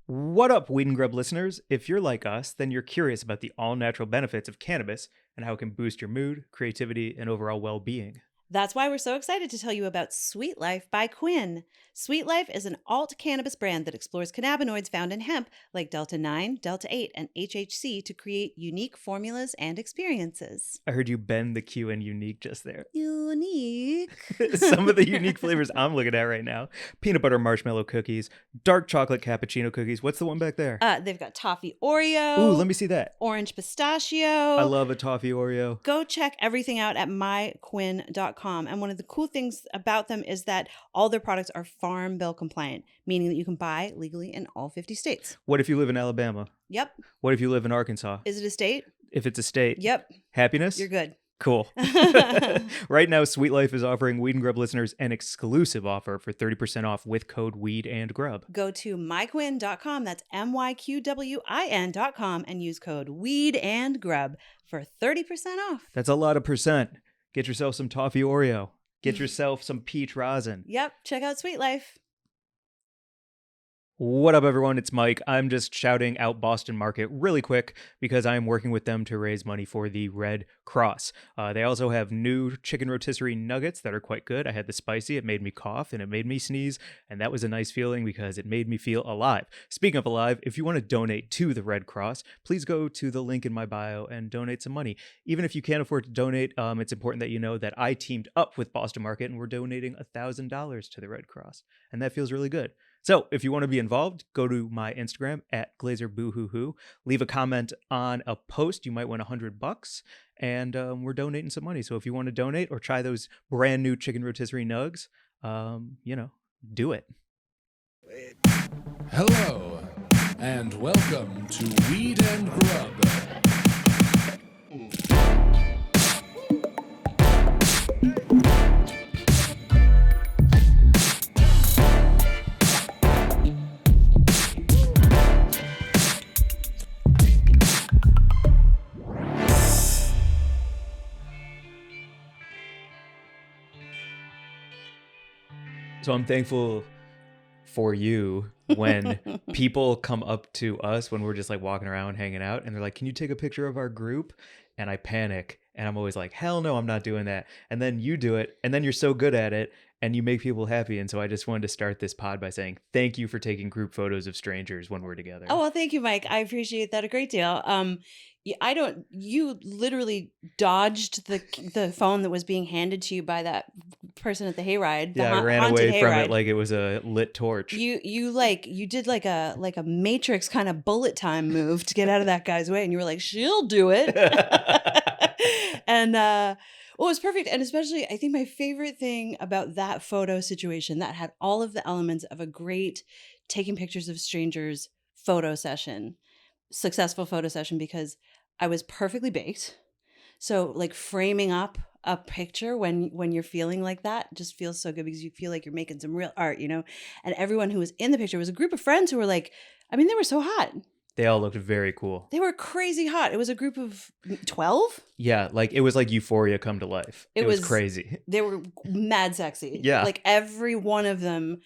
What up, Weed and Grub listeners? If you're like us, then you're curious about the all-natural benefits of cannabis and how it can boost your mood, creativity, and overall well-being. That's why we're so excited to tell you about Sweet Life by Quinn. Sweet Life is an alt cannabis brand that explores cannabinoids found in hemp like Delta 9, Delta 8, and HHC to create unique formulas and experiences. I heard you bend the Q in unique just there. Unique. Some of the unique flavors I'm looking at right now. Peanut butter marshmallow cookies, dark chocolate cappuccino cookies. What's the one back there? They've got toffee Oreo. Ooh, let me see that. Orange pistachio. I love a toffee Oreo. Go check everything out at myquinn.com. And one of the cool things about them is that all their products are Farm Bill compliant, meaning that you can buy legally in all 50 states. What if you live in Alabama? Yep. What if you live in Arkansas? Is it a state? If it's a state. Yep. Happiness? You're good. Cool. Right now, Sweet Life is offering Weed and Grub listeners an exclusive offer for 30% off with code Weed and Grub. Go to myquinn.com, that's myqwin.com, and use code Weed and Grub for 30% off. That's a lot of percent. Get yourself some toffee Oreo. Get yourself some peach rosin. Yep, check out Sweet Life. What up, everyone? It's Mike. I'm just shouting out Boston Market really quick because I'm working with them to raise money for the Red Cross. They also have new chicken rotisserie nuggets that are quite good. I had the spicy. It made me cough and it made me sneeze. And that was a nice feeling because it made me feel alive. Speaking of alive, if you want to donate to the Red Cross, please go to the link in my bio and donate some money. Even if you can't afford to donate, it's important that you know that I teamed up with Boston Market and we're donating $1,000 to the Red Cross. And that feels really good. So if you want to be involved, go to my Instagram at GlazerBooHooHoo. Leave a comment on a post. You might win $100, and we're donating some money. So if you want to donate or try those brand new chicken rotisserie nugs, do it. Hello, and welcome to Weed and Grub. So I'm thankful for you when people come up to us when we're just like walking around hanging out and they're like, can you take a picture of our group? And I panic and I'm always like, hell no, I'm not doing that. And then you do it and then you're so good at it and you make people happy. And so I just wanted to start this pod by saying thank you for taking group photos of strangers when we're together. Oh, well, thank you, Mike. I appreciate that a great deal. You literally dodged the phone that was being handed to you by that person at the hayride. I ran away from it like it was a lit torch. You did like a Matrix kind of bullet time move to get out of that guy's way, and you were like, she'll do it. And it was perfect. And especially, I think my favorite thing about that photo situation that had all of the elements of a great taking pictures of strangers successful photo session, because I was perfectly baked. So like framing up a picture when you're feeling like that just feels so good because you feel like you're making some real art, you know? And everyone who was in the picture was a group of friends who were like, I mean, they were so hot. They all looked very cool. They were crazy hot. It was a group of 12? Yeah, like it was like Euphoria come to life. It was crazy. They were mad sexy. Yeah. Like every one of them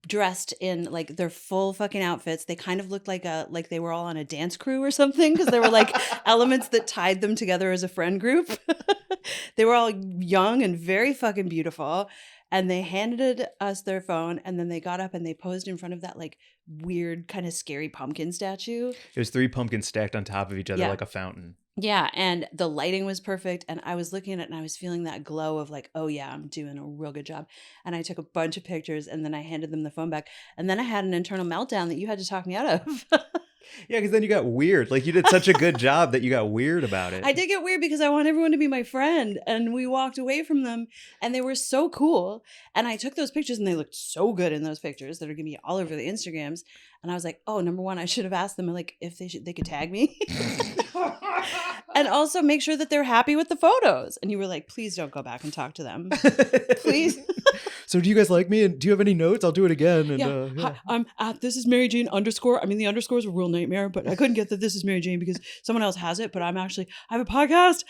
dressed in like their full fucking outfits. They kind of looked like they were all on a dance crew or something, because there were like elements that tied them together as a friend group. They were all young and very fucking beautiful. And they handed us their phone, and then they got up and they posed in front of that like weird kind of scary pumpkin statue. It was 3 pumpkins stacked on top of each other like a fountain. Yeah, and the lighting was perfect, and I was looking at it and I was feeling that glow of like, oh yeah, I'm doing a real good job. And I took a bunch of pictures, and then I handed them the phone back, and then I had an internal meltdown that you had to talk me out of. Yeah, because then you got weird. Like you did such a good job that you got weird about it. I did get weird because I want everyone to be my friend, and we walked away from them, and they were so cool. And I took those pictures, and they looked so good in those pictures that are gonna be all over the Instagrams. And I was like, oh, number one, I should have asked them like if they could tag me. And also make sure that they're happy with the photos. And you were like, please don't go back and talk to them. Please. So do you guys like me? And do you have any notes? I'll do it again. And, Hi, I'm at this is Mary Jane _ I mean, the underscore is a real nightmare, but I couldn't get that this is Mary Jane because someone else has it. But I have a podcast.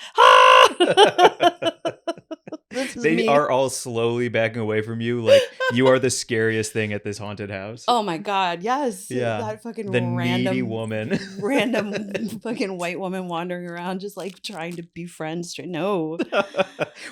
This is They me. are all slowly backing away from you. Like, you are the scariest thing at this haunted house. Oh my God, yes. Yeah. That fucking The random needy woman. random fucking white woman wandering around just like trying to be friends. No.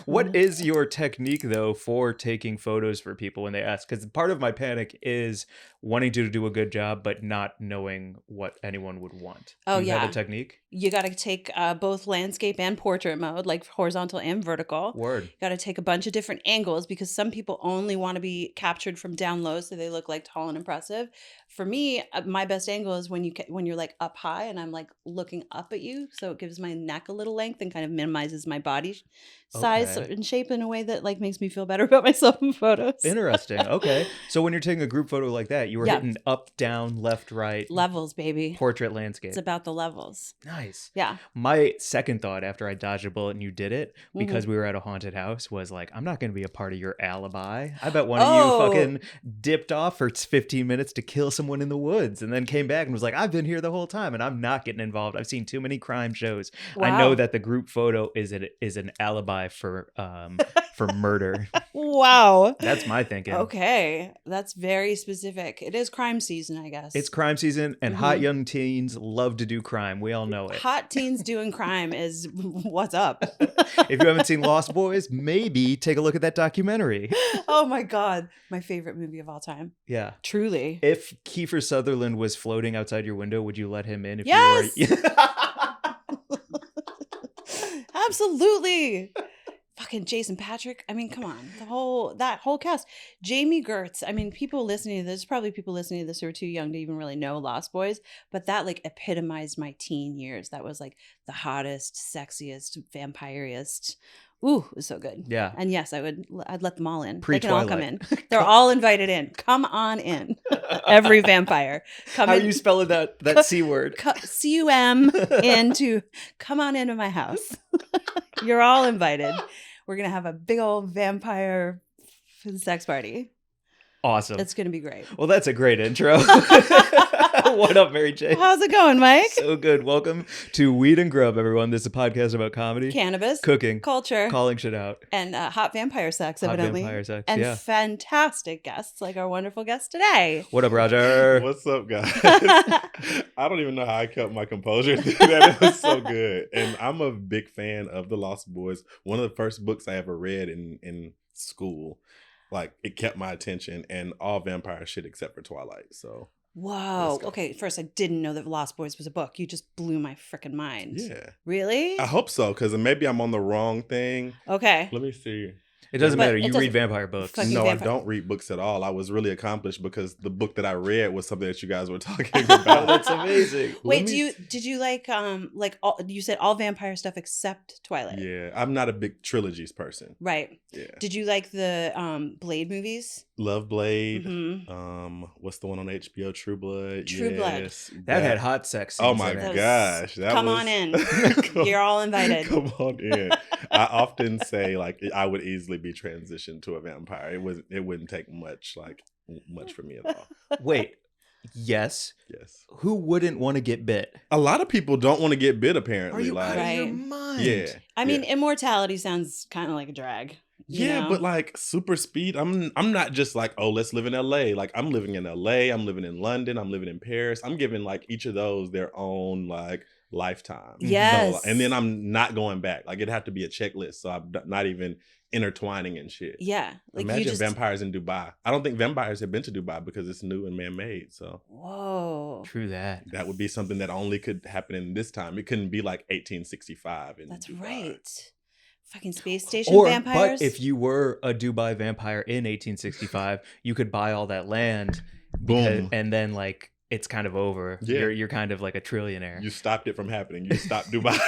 What is your technique, though, for taking photos for people when they ask? Because part of my panic is wanting to do a good job, but not knowing what anyone would want. Oh, Do you have yeah. a technique? You got to take both landscape and portrait mode, like horizontal and vertical. Word. You got to take a bunch of different angles because some people only want to be captured from down low so they look like tall and impressive. For me, my best angle is when you're like up high and I'm like looking up at you, so it gives my neck a little length and kind of minimizes my body size Okay. and shape in a way that like makes me feel better about myself in photos. Interesting. Okay. So when you're taking a group photo like that, you were Yeah. hitting up, down, left, right, Levels, baby. portrait, landscape. It's about the levels. Nice. Yeah. My second thought after I dodged a bullet and you did it, Mm-hmm. because we were at a haunted house, was like, I'm not going to be a part of your alibi. I bet one Oh. of you fucking dipped off for 15 minutes to kill someone in the woods and then came back and was like, I've been here the whole time and I'm not getting involved. I've seen too many crime shows. I know Wow. that the group photo is an alibi for murder. Wow. That's my thinking. Okay. That's very specific. It is crime season, I guess. It's crime season and Mhm. hot young teens love to do crime. We all know it. Hot teens doing crime is what's up. If you haven't seen Lost Boys, maybe take a look at that documentary. Oh my God. My favorite movie of all time. Yeah. Truly. If Kiefer Sutherland was floating outside your window, would you let him in? If Yes! You were... Absolutely. Fucking Jason Patrick. I mean, come on. That whole cast. Jamie Gertz. I mean, people listening to this, probably people listening to this who are too young to even really know Lost Boys, but that like epitomized my teen years. That was like the hottest, sexiest, vampiriest. Ooh, it was so good. Yeah. And yes, I'd let them all in. They can all come in. Pre-Twilight. They're all invited in. Come on in. Every vampire. Come How are in. you spelling that C word? CUM into come on into my house. You're all invited. We're gonna have a big old vampire sex party. Awesome. It's gonna be great. Well, that's a great intro. What up, Mary J? How's it going, Mike? So good. Welcome to Weed and Grub, everyone. This is a podcast about comedy, Cannabis, cooking, culture, calling shit out. and hot vampire sex, Hot evidently. vampire sex, and yeah. fantastic guests like our wonderful guest today. What up, Roger? What's up, guys? I don't even know how I kept my composure through that. It was so good. And I'm a big fan of The Lost Boys. One of the first books I ever read in school. Like, it kept my attention, and all vampire shit except for Twilight. So, Whoa. Let's go. Okay, first I didn't know that Lost Boys was a book. You just blew my freaking mind. yeah. Really? I hope so, because maybe I'm on the wrong thing. Okay. Let me see. It doesn't But matter. it You doesn't- read vampire books. Fucking No, vampire- I don't read books at all. I was really accomplished because the book that I read was something that you guys were talking Oh, about. that's amazing. Wait, Let me did you like all, you said all vampire stuff except Twilight? Yeah, I'm not a big trilogies person. Right. Yeah. Did you like the Blade movies? Love Blade. Mm-hmm. What's the one on HBO? True Blood. True Blood. Yes, That had hot sex Oh scenes my in it. gosh! That Come was... on in. Come- You're all invited. Come on in. I often say like I would easily be transitioned to a vampire. It wouldn't take much for me at all. Wait. Yes. Yes. Who wouldn't want to get bit? A lot of people don't want to get bit. Apparently, Are you like out of your Right. mind? yeah. I mean, yeah. immortality sounds kind of like a drag. you Yeah, know? but like super speed, I'm not just like, oh, let's live in LA. Like I'm living in LA, I'm living in London, I'm living in Paris. I'm giving like each of those their own like lifetime. Yes. So, and then I'm not going back. Like it'd have to be a checklist. So I'm not even intertwining and shit. Yeah. Like Imagine you just, vampires in Dubai. I don't think vampires have been to Dubai because it's new and man-made. So whoa. True that. that would be something that only could happen in this time. It couldn't be like 1865 in That's Dubai. right. Fucking space station Or, vampires. but if you were a Dubai vampire in 1865, you could buy all that land, Boom. and then like it's kind of over. Yeah. You're kind of like a trillionaire. You stopped it from happening. You stopped Dubai.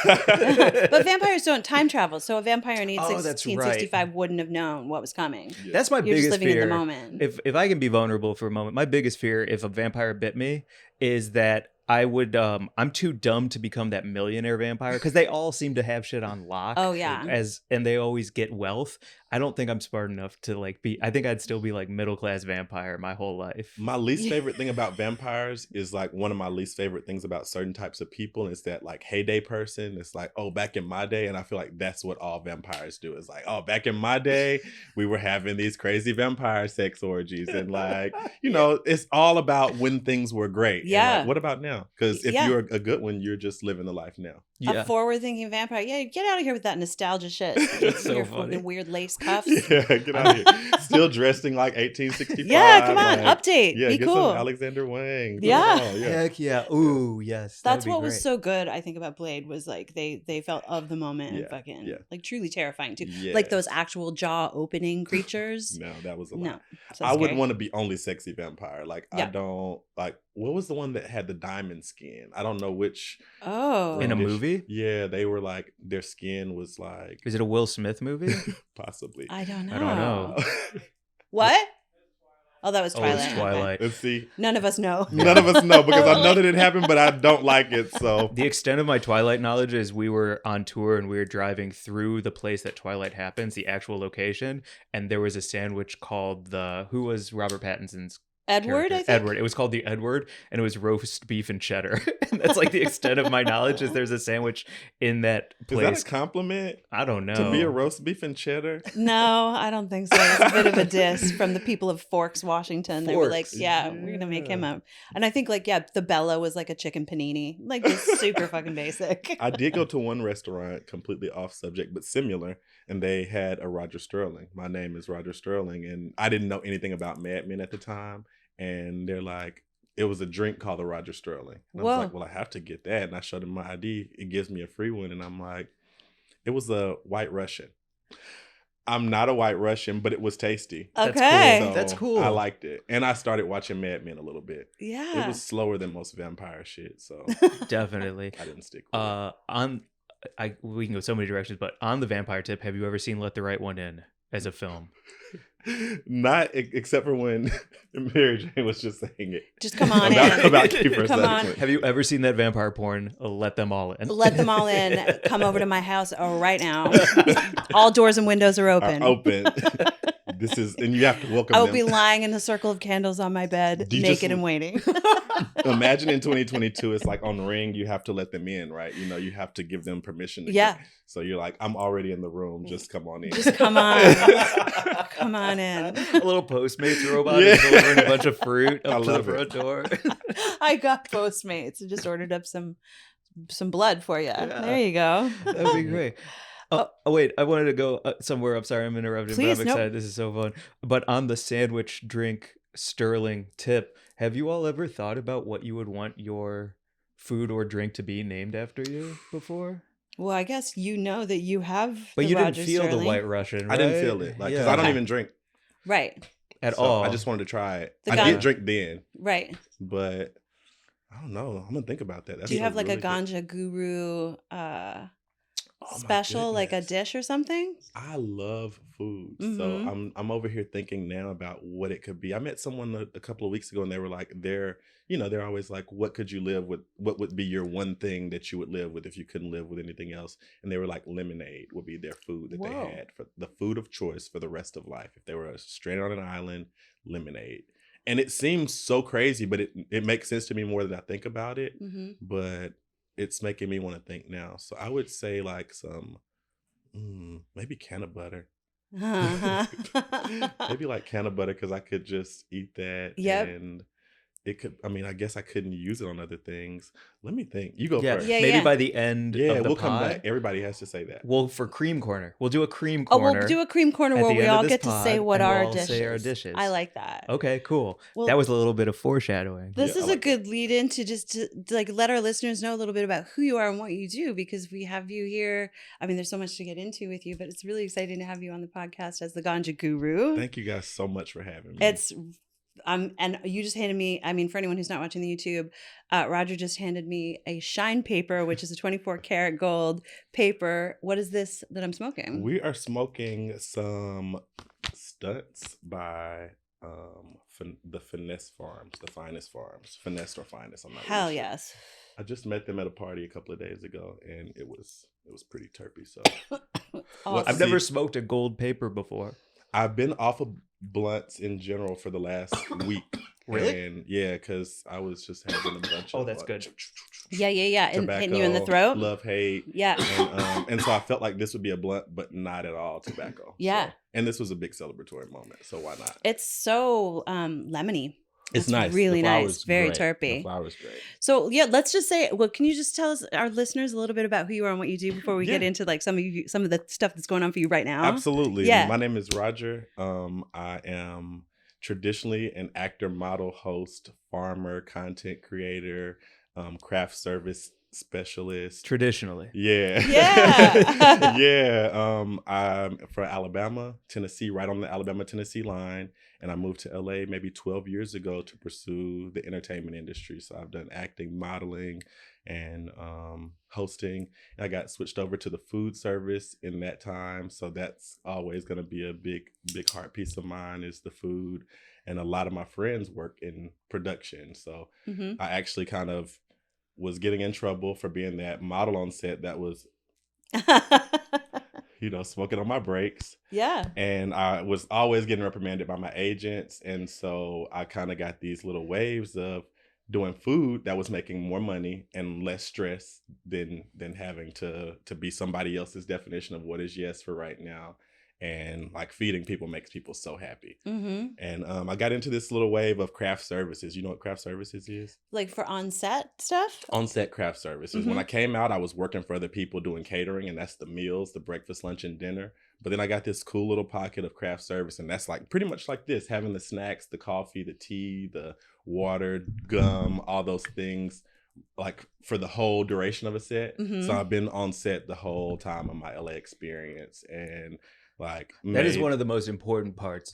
but vampires don't time travel, so a vampire in Oh, that's 1865 wouldn't have known what was coming. Yeah. That's my You're biggest just living fear. in the moment. If I can be vulnerable for a moment, my biggest fear if a vampire bit me is that I would I'm too dumb to become that millionaire vampire because they all seem to have shit on lock. Oh, yeah. And they always get wealth. I don't think I'm smart enough to like be. I think I'd still be like middle class vampire my whole life. My least favorite thing about vampires is like one of my least favorite things about certain types of people is that like heyday person. It's like, oh, back in my day. And I feel like that's what all vampires do. It's like, oh, back in my day, we were having these crazy vampire sex orgies. And like, you know, it's all about when things were great. Yeah. And like, what about now? Because if you're a good one, you're just living the life now. A forward-thinking vampire. Yeah, get out of here with that nostalgia shit. It's so Your funny. fucking weird lace cuffs. Yeah, get out of here. Still dressed in like 1865. Yeah, come on, like, update. Yeah, Be get cool. some Alexander Wang. Yeah. Heck yeah. Ooh, yes. That's what was so good, I think, about Blade was like they felt of the moment and fucking like truly terrifying too. Yeah. Like those actual jaw opening creatures. No, that was a lot. No, so I would scary. want to be only sexy vampire. Like I don't like. What was the one that had the diamond skin? I don't know which. Oh, in a movie? Yeah, they were like their skin was like. Is it a Will Smith movie? Possibly. I don't know. I don't know. What? Oh, that was Oh, Twilight. it's Twilight. Let's see. None of us know. None of us know because I know that it happened, but I don't like it. So The extent of my Twilight knowledge is we were on tour and we were driving through the place that Twilight happens, the actual location, and there was a sandwich called who was Robert Pattinson's Edward, character? I think. Edward. It was called the Edward, and it was roast beef and cheddar. And that's like the extent of my knowledge is there's a sandwich in that place. is that a compliment? I don't know. To be a roast beef and cheddar? No, I don't think so. It's a bit of a diss from the people of Forks, Washington. They were like, Forks. yeah, we're going to make him up. And I think like, yeah, the Bella was like a chicken panini. Like it's super fucking basic. I did go to one restaurant, completely off subject, but similar, and they had a Roger Sterling. My name is Roger Sterling, and I didn't know anything about Mad Men at the time. And they're like, it was a drink called the Roger Sterling. And I was like, well, I have to get that. And I showed them my ID. It gives me a free one. And I'm like, it was a White Russian. I'm not a White Russian, but it was tasty. Okay. So That's cool. I liked it. And I started watching Mad Men a little bit. Yeah. It was slower than most vampire shit. So Definitely. I didn't stick with it. We can go so many directions, but on the vampire tip, have you ever seen Let the Right One In as a film? Not except for when Mary Jane was just saying it. Just come on in. About Kiefer Come on. Sutherland. Have you ever seen that vampire porn, Let Them All In? Let them all in. Come over to my house right now. All doors and windows are open. Are open. This is, and you have to welcome I will them. be lying in the circle of candles on my bed, Do you naked just- and waiting. Imagine in 2022, it's like on Ring, you have to let them in, right? You know, you have to give them permission. Yeah. So you're like, I'm already in the room. Just come on in. Just come on. Come on in. A little Postmates robot Yeah. is delivering a bunch of fruit I up to the love it. front door. I got Postmates. I just ordered up some blood for you. Yeah. There you go. That'd be great. Oh, wait, I wanted to go somewhere. I'm sorry, I'm interrupting, Please, but I'm nope. excited. This is so fun. But on the sandwich drink Sterling tip, have you all ever thought about what you would want your food or drink to be named after you before? Well, I guess you know that you have. But the you Roger didn't feel Sterling. the White Russian, right? I didn't feel it. Like, because Yeah. I don't Okay. even drink Right. At so all. I just wanted to try it. The I Gan- did drink then, Right. but I don't know. I'm going to think about that. Do you have like really a good- Ganja Guru Oh, my special, like a goodness. dish or something? I love food. So Mhm. I'm over here thinking now about what it could be. I met someone a couple of weeks ago and they were like, they're always like, what could you live with? What would be your one thing that you would live with if you couldn't live with anything else? And they were like, lemonade would be their food that Whoa. they had for the food of choice for the rest of life. If they were stranded on an island, lemonade. And it seems so crazy, but it makes sense to me more than I think about it. Mm-hmm. But it's making me want to think now. So I would say like some, maybe can of butter. Maybe like can of butter because I could just eat that. Yep. And it could, I mean, I guess I couldn't use it on other things. Let me think. You go Yeah, first. Yeah, maybe yeah. by the end Yeah, of the we'll come pod. back. Everybody has to say that. Well, for cream corner, we'll do a cream Oh, corner. we'll do a cream corner at where the we end of all this get to say pod, what and we'll our all dishes. say our dishes. I like that. Okay, cool. Well- That was a little bit of foreshadowing. This Yeah, I is a like good lead in to just to like let our listeners know a little bit about who you are and what you do because we have you here. I mean, there's so much to get into with you, but it's really exciting to have you on the podcast as the Ganja Guru. Thank you guys so much for having me. It's and you just handed me, I mean, for anyone who's not watching the YouTube, Roger just handed me a shine paper, which is a 24 karat gold paper. What is this that I'm smoking? We are smoking some Stunts by the Finesse Farms, the Finest Farms, Finesse or Finest. I'm not Hell really sure. yes. I just met them at a party a couple of days ago, and it was pretty terpy. So Awesome. I've never smoked a gold paper before. I've been off of blunts in general for the last week. Really? And yeah, because I was just having a bunch Oh, of that's good. Yeah. And tobacco, hitting you in the throat. love, hate. Yeah. And so I felt like this would be a blunt, but not at all tobacco. Yeah. So, and this was a big celebratory moment, so why not? It's so lemony. It's nice. Really The flower's nice. Very great. terpy. The flower's great. So yeah, let's just say, well, can you just tell us, our listeners, a little bit about who you are and what you do before we get into like some of the stuff that's going on for you right now? Absolutely. Yeah. My name is Roger. I am traditionally an actor, model, host, farmer, content creator, craft service specialist. Traditionally. Yeah. Yeah. Yeah. I'm from Alabama, Tennessee, right on the Alabama-Tennessee line. And I moved to LA maybe 12 years ago to pursue the entertainment industry. So I've done acting, modeling, and hosting. And I got switched over to the food service in that time. So that's always going to be a big heart piece of mine, is the food. And a lot of my friends work in production. So I actually kind of was getting in trouble for being that model on set that was, smoking on my breaks. Yeah. And I was always getting reprimanded by my agents. And so I kind of got these little waves of doing food that was making more money and less stress than having to be somebody else's definition of what is yes for right now. And like feeding people makes people so happy. And I got into this little wave of craft services. You know what craft services is? Like for on-set stuff? On-set craft services. When I came out, I was working for other people doing catering, and that's the meals, the breakfast, lunch, and dinner. But then I got this cool little pocket of craft service, and that's like pretty much like this, having the snacks, the coffee, the tea, the water, gum, all those things, like for the whole duration of a set. So I've been on set the whole time of my LA experience, and like that is one of the most important parts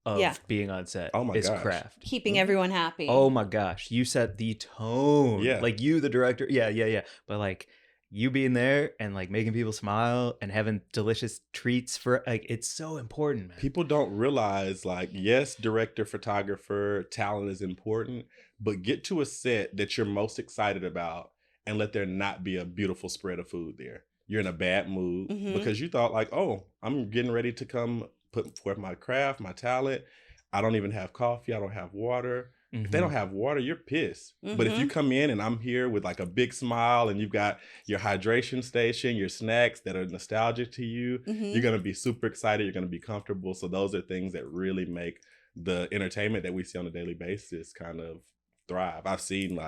of being on set. Oh my gosh. Craft. Keeping everyone happy. Oh my gosh. You set the tone. Yeah. Like you, the director. Yeah. But like you being there and like making people smile and having delicious treats for, like, it's so important, man. People don't realize, like, yes, director, photographer, talent is important, but get to a set that you're most excited about and let there not be a beautiful spread of food there. You're in a bad mood because you thought like, oh, I'm getting ready to come put forth my craft, my talent. I don't even have coffee. I don't have water. If they don't have water, you're pissed. But if you come in and I'm here with like a big smile and you've got your hydration station, your snacks that are nostalgic to you, you're going to be super excited. You're going to be comfortable. So those are things that really make the entertainment that we see on a daily basis kind of thrive. I've seen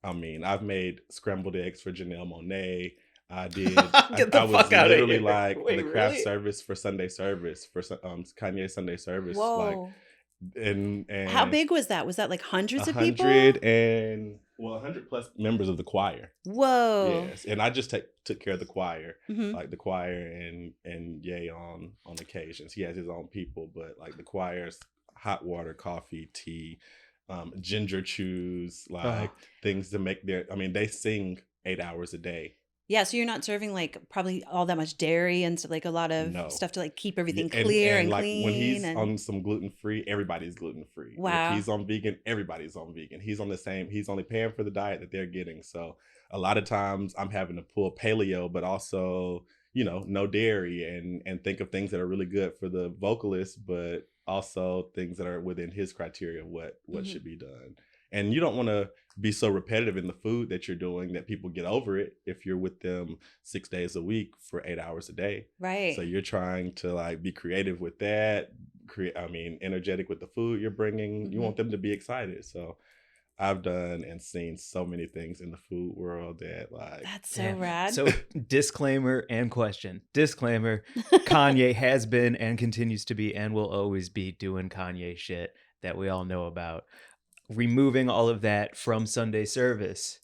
I've made scrambled eggs for Janelle Monáe. I did. I was literally like the craft service for Sunday service for Kanye Sunday service. Whoa. And how big was that? Was that like hundreds of people? 100 plus members of the choir. Whoa. Yes, and I just took care of the choir, like the choir and Ye on occasions. He has his own people, but like the choir's hot water, coffee, tea, ginger chews, like things to make they sing 8 hours a day. Yeah, so you're not serving like probably all that much dairy and like a lot of stuff to like keep everything clear and like clean. When he's on some gluten-free, everybody's gluten-free. Wow. If he's on vegan, everybody's on vegan. He's on the same, he's only paying for the diet that they're getting. So a lot of times I'm having to pull paleo, but also, no dairy and think of things that are really good for the vocalist, but also things that are within his criteria of what should be done. And you don't want to be so repetitive in the food that you're doing that people get over it if you're with them 6 days a week for 8 hours a day. Right. So you're trying to like be creative with that, energetic with the food you're bringing. You want them to be excited. So I've done and seen so many things in the food world that like. That's so rad. So disclaimer and question. Disclaimer, Kanye has been and continues to be and will always be doing Kanye shit that we all know about. Removing all of that from Sunday service,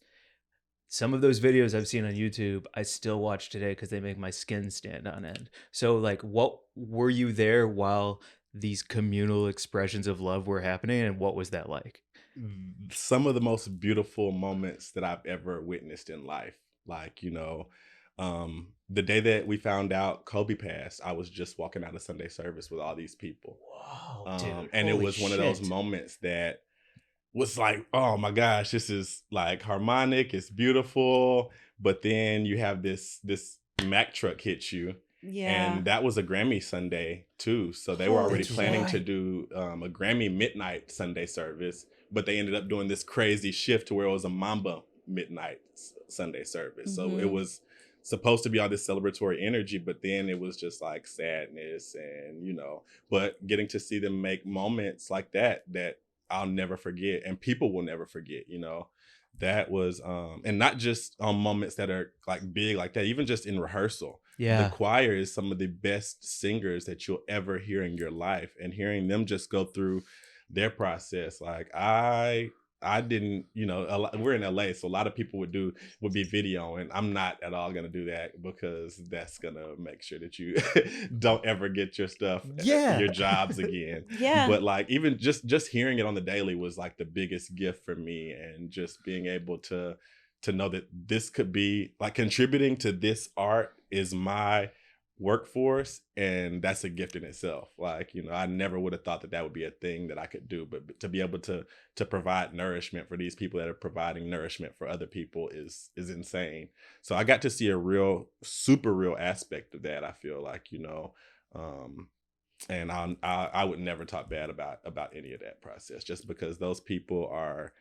some of those videos I've seen on YouTube, I still watch today because they make my skin stand on end. So like, what were you there while these communal expressions of love were happening, and what was that like? Some of the most beautiful moments that I've ever witnessed in life. Like, The day that we found out Kobe passed, I was just walking out of Sunday service with all these people. Whoa, dude. And it Holy was one of those shit. moments that was like, oh my gosh, this is like harmonic, it's beautiful. But then you have this Mack truck hit you. Yeah. And that was a Grammy Sunday too. So they were already That's planning to right. do a Grammy midnight Sunday service, but they ended up doing this crazy shift to where it was a Mamba midnight Sunday service. So it was supposed to be all this celebratory energy, but then it was just like sadness and, you know, but getting to see them make moments like that I'll never forget and people will never forget, you know. That was and not just on moments that are like big like that, even just in rehearsal. Yeah. The choir is some of the best singers that you'll ever hear in your life, and hearing them just go through their process, like I didn't, you know, we're in LA, so a lot of people would be videoing. I'm not at all going to do that because that's going to make sure that you don't ever get your stuff, your jobs again. Yeah. But like even just hearing it on the daily was like the biggest gift for me, and just being able to know that this could be like contributing to this art is my workforce, and that's a gift in itself. Like, you know, I never would have thought that would be a thing that I could do, but to be able to provide nourishment for these people that are providing nourishment for other people is insane. So I got to see a real, super real aspect of that, I feel like, you know. And I would never talk bad about any of that process, just because those people are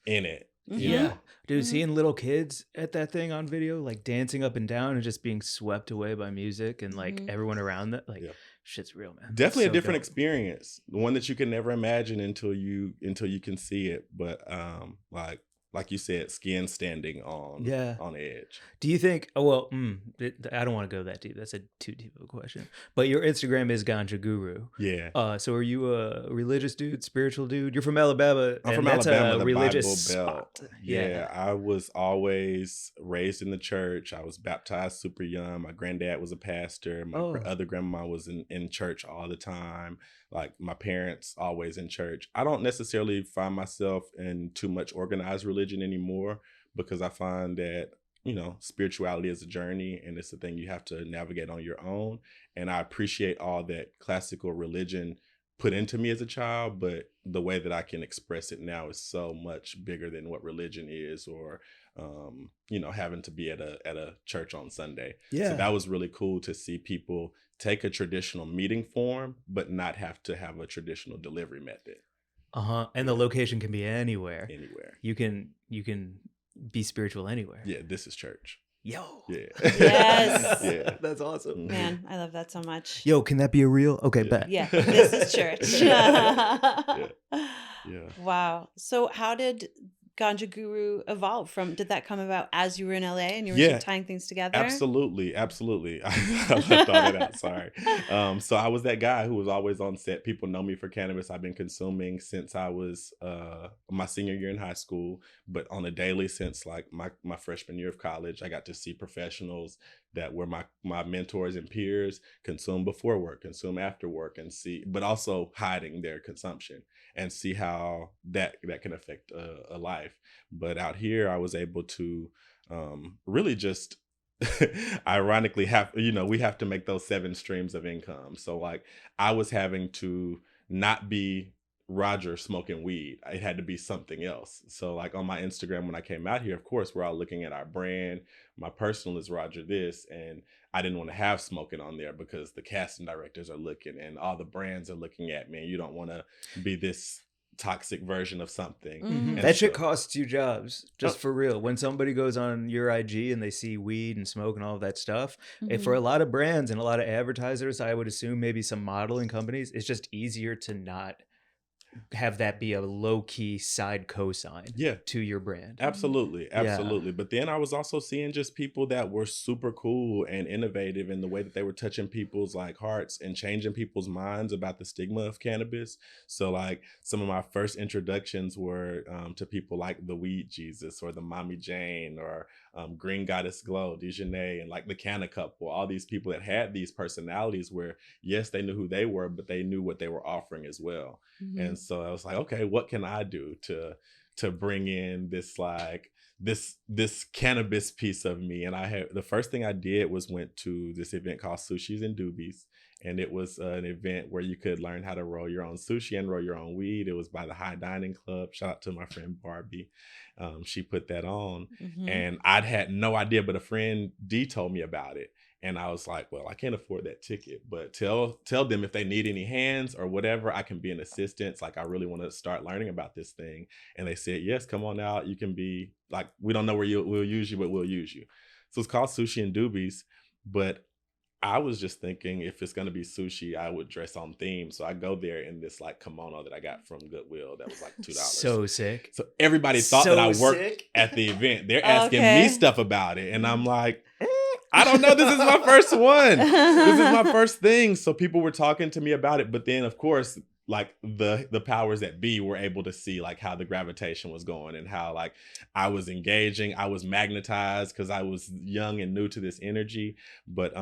in it. Yeah. Dude, seeing little kids at that thing on video, like dancing up and down and just being swept away by music and like everyone around that, like shit's real, man. Definitely a different experience. The one that you can never imagine until you can see it. But like you said, skin standing on edge. Do you think, I don't want to go that deep. That's a too deep of a question. But your Instagram is Ganja Guru. Yeah. So are you a religious dude, spiritual dude? You're from Alabama. I'm from that's Alabama, a the religious Bible Belt. spot. Yeah, I was always raised in the church. I was baptized super young. My granddad was a pastor. My other grandma was in church all the time. Like my parents always in church. I don't necessarily find myself in too much organized religion anymore, because I find that, you know, spirituality is a journey and it's a thing you have to navigate on your own. And I appreciate all that classical religion put into me as a child, but the way that I can express it now is so much bigger than what religion is, or you know, having to be at a church on Sunday. So that was really cool to see people take a traditional meeting form but not have to have a traditional delivery method. And the location can be anywhere. You can be spiritual anywhere. Yeah, this is church. Yo. Yeah. Yes. Yeah. That's awesome. Man, I love that so much. Yo, can that be a real? Okay, bet. Yeah, this is church. Yeah. Wow. So how did Ganja Guru evolve from? Did that come about as you were in LA and you were sort of tying things together? Absolutely. I left all that out. Sorry. So I was that guy who was always on set. People know me for cannabis. I've been consuming since I was my senior year in high school, but on a daily since like my freshman year of college. I got to see professionals that were my mentors and peers consume before work, consume after work, and see, but also hiding their consumption and see how that can affect a life. But out here, I was able to really just ironically we have to make those 7 streams of income. So like I was having to not be Roger smoking weed. It had to be something else. So like on my Instagram, when I came out here, of course, we're all looking at our brand. My personal is Roger this, and I didn't want to have smoking on there because the casting directors are looking and all the brands are looking at me. And you don't want to be this toxic version of something. That shit costs you jobs, just for real. When somebody goes on your IG and they see weed and smoke and all of that stuff, for a lot of brands and a lot of advertisers, I would assume maybe some modeling companies, it's just easier to not have that be a low-key side cosign to your brand. Absolutely. But then I was also seeing just people that were super cool and innovative in the way that they were touching people's like hearts and changing people's minds about the stigma of cannabis. So like some of my first introductions were to people like the Weed Jesus or the Mommy Jane or Green Goddess Glow, Dejanay, and like the Canna Couple, all these people that had these personalities where, yes, they knew who they were, but they knew what they were offering as well. And so I was like, okay, what can I do to to bring in this like this cannabis piece of me. And the first thing I did was went to this event called Sushis and Doobies. And it was an event where you could learn how to roll your own sushi and roll your own weed. It was by the High Dining Club. Shout out to my friend Barbie. She put that on. And I'd had no idea, but a friend D told me about it. And I was like, well, I can't afford that ticket, but tell them if they need any hands or whatever, I can be an assistant. Like, I really want to start learning about this thing. And they said, yes, come on out. You can be like, we don't know where we'll use you, but we'll use you. So it's called Sushi and Doobies. But I was just thinking, if it's going to be sushi, I would dress on theme. So I go there in this like kimono that I got from Goodwill that was like $2. So sick. So everybody thought that I worked at the event. They're asking me stuff about it. And I'm like, I don't know. This is my first one. This is my first thing. So people were talking to me about it. But then, of course, like the powers that be were able to see like how the gravitation was going and how like I was engaging. I was magnetized because I was young and new to this energy. But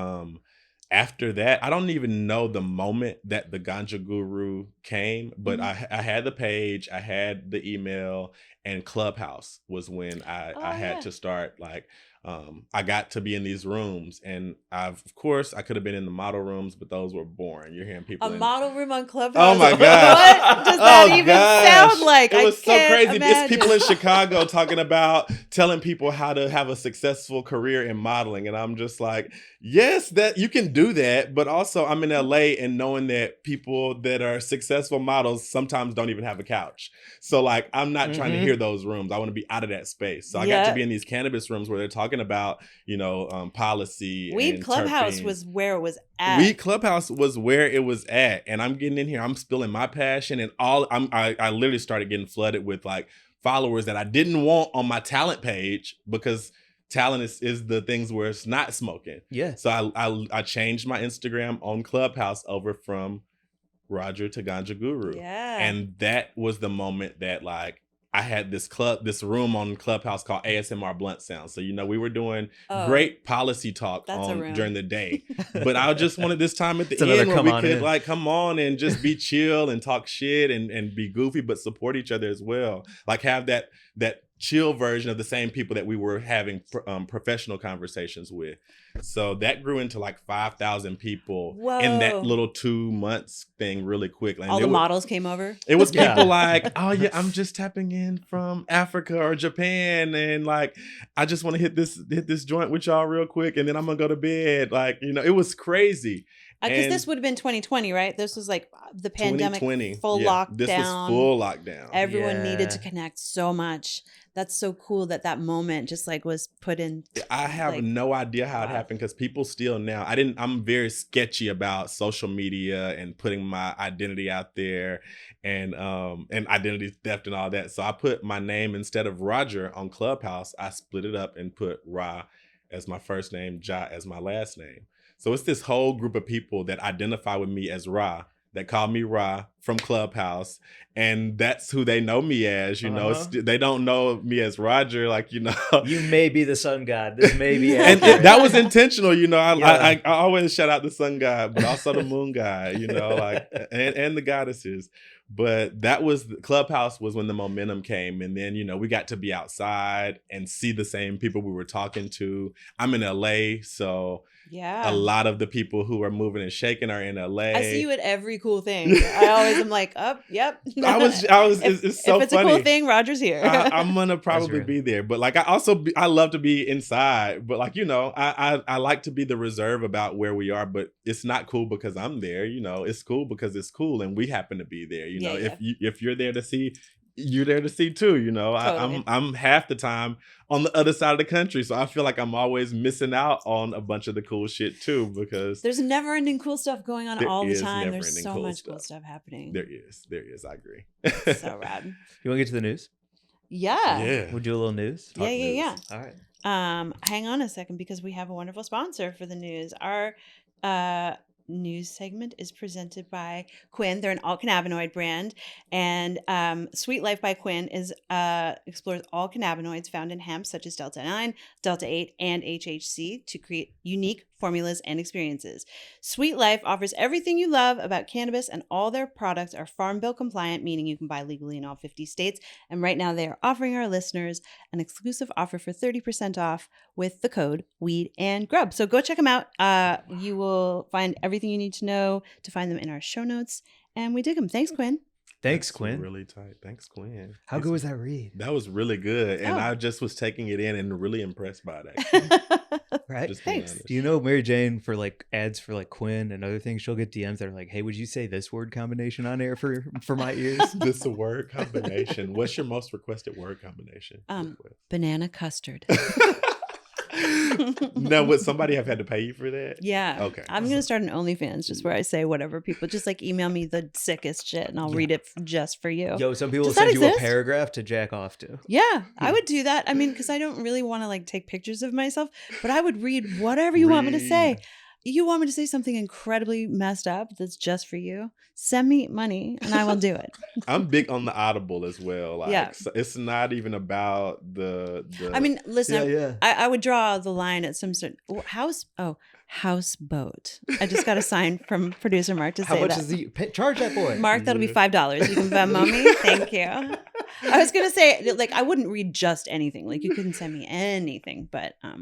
after that, I don't even know the moment that the Ganja Guru came, but I had the page, I had the email, and Clubhouse was when I had to start like I got to be in these rooms, and of course I could have been in the model rooms, but those were boring. You're hearing people model room on Clubhouse. Oh my gosh. What does that even sound like? It was so crazy. Imagine. It's people in Chicago talking about telling people how to have a successful career in modeling, and I'm just like, yes, that you can do that, but also I'm in LA and knowing that people that are successful models sometimes don't even have a couch. So like, I'm not trying to hear those rooms. I want to be out of that space. So I got to be in these cannabis rooms where they're talking about, you know, policy. Weed and Clubhouse terpenes. was where it was at. Weed Clubhouse was where it was at. And I'm getting in here, I'm spilling my passion, and I literally started getting flooded with like followers that I didn't want on my talent page, because talent is the things where it's not smoking. Yeah. So I changed my Instagram on Clubhouse over from Roger to Ganja Guru. Yeah. And that was the moment that like I had this room on Clubhouse called ASMR Blunt Sound. So, you know, we were doing great policy talk during the day. But I just wanted this time at the end where we could like come on and just be chill and talk shit and be goofy, but support each other as well. Like have that chill version of the same people that we were having professional conversations with. So that grew into like 5,000 people in that little 2 months thing really quick. And all the models came over. It was people like, oh yeah, I'm just tapping in from Africa or Japan, and like I just want to hit this joint with y'all real quick, and then I'm gonna go to bed. Like, you know, it was crazy. Because this would have been 2020, right? This was like the pandemic, full lockdown. This was full lockdown. Everyone needed to connect so much. That's so cool that moment just like was put in. I have no idea how it happened, because people still now, I'm very sketchy about social media and putting my identity out there and identity theft and all that. So I put my name instead of Roger on Clubhouse. I split it up and put Ra as my first name, Ja as my last name. So it's this whole group of people that identify with me as Ra, that call me Ra from Clubhouse. And that's who they know me as, you know. They don't know me as Roger, like, you know. You may be the sun god. This may be and that was intentional, you know. I always shout out the sun god, but also the moon god, you know, like, and the goddesses. But Clubhouse was when the momentum came. And then, you know, we got to be outside and see the same people we were talking to. I'm in LA, so a lot of the people who are moving and shaking are in LA. I see you at every cool thing. I always am like, yep. I was. It's so funny. If it's a cool thing, Roger's here. I'm gonna probably be there. But like, I love to be inside. But like, you know, I like to be the reserve about where we are. But it's not cool because I'm there. You know, it's cool because it's cool, and we happen to be there. You know, if you're there to see, you're there to see too. You know, totally. I'm half the time on the other side of the country, so I feel like I'm always missing out on a bunch of the cool shit too, because there's never-ending cool stuff going on all the time. There's so much cool stuff happening. There is. I agree. So rad. You want to get to the news? Yeah. We'll do a little news. Yeah. All right. Hang on a second, because we have a wonderful sponsor for the news. Our news segment is presented by Quinn. They're an all cannabinoid brand, and Sweet Life by Quinn explores all cannabinoids found in hemp, such as Delta 9, Delta 8, and HHC, to create unique formulas, and experiences. Sweet Life offers everything you love about cannabis, and all their products are Farm Bill compliant, meaning you can buy legally in all 50 states. And right now they are offering our listeners an exclusive offer for 30% off with the code Weed and Grub. So go check them out. You will find everything you need to know to find them in our show notes. And we dig them. Thanks, Quinn. Thanks, That's Quinn. Really tight. Thanks, Quinn. How good was that read? That was really good. And Oh. I just was taking it in and really impressed by it, actually. Right? Just being Thanks. honest. Do you know Mary Jane, for like ads for like Quinn and other things, she'll get DMs that are like, hey, would you say this word combination on air for my ears? This is a word combination. What's your most requested word combination? Banana custard. Now, would somebody have had to pay you for that? Yeah. Okay. I'm going to start an OnlyFans just where I say whatever people just like email me the sickest shit and I'll read it just for you. Yo, some people Does that send you a exist? paragraph to jack off to. Yeah, I would do that. I mean, because I don't really want to like take pictures of myself, but I would read whatever you want me to say. You want me to say something incredibly messed up that's just for you? Send me money and I will do it. I'm big on the Audible as well. Like, Yeah. so it's not even about the I mean, listen, Yeah. I would draw the line at some sort houseboat. I just got a sign from producer Mark to How say much that. is he? Charge that boy. Mark, that'll be $5. You can Venmo me. Thank you. I was gonna say, like, I wouldn't read just anything. Like, you couldn't send me anything, but I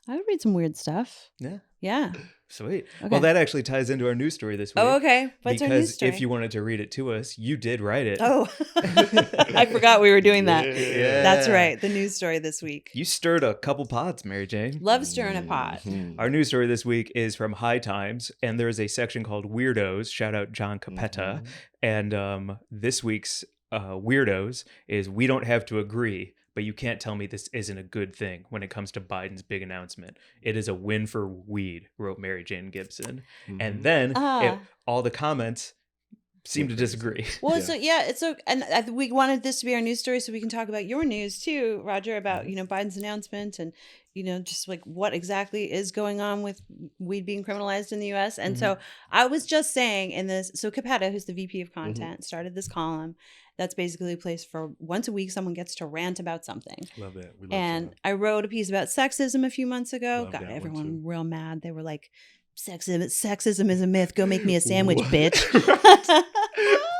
would read some weird stuff. Yeah. Yeah. Sweet. Okay. Well, that actually ties into our news story this week. Oh, okay. What's our news Because story? if you wanted to read it to us, you did write it. Oh, I forgot we were doing that. Yeah. That's right. The news story this week. You stirred a couple pots, Mary Jane. Love stirring a pot. Mhm. Our news story this week is from High Times, and there is a section called Weirdos. Shout out John Capetta. Mhm. And this week's Weirdos is we don't have to agree, but you can't tell me this isn't a good thing when it comes to Biden's big announcement. It is a win for weed, wrote Mary Jane Gibson. And then all the comments seem to disagree. Well, and we wanted this to be our news story so we can talk about your news too, Roger, about, Biden's announcement and, just like what exactly is going on with weed being criminalized in the US. And so I was just saying in this, so Capetta, who's the VP of content, started this column. That's basically a place for once a week someone gets to rant about something. Love that. We love And that. I wrote a piece about sexism a few months ago. Love Got that one, everyone too. real mad. They were like, sexism is a myth. Go make me a sandwich, bitch.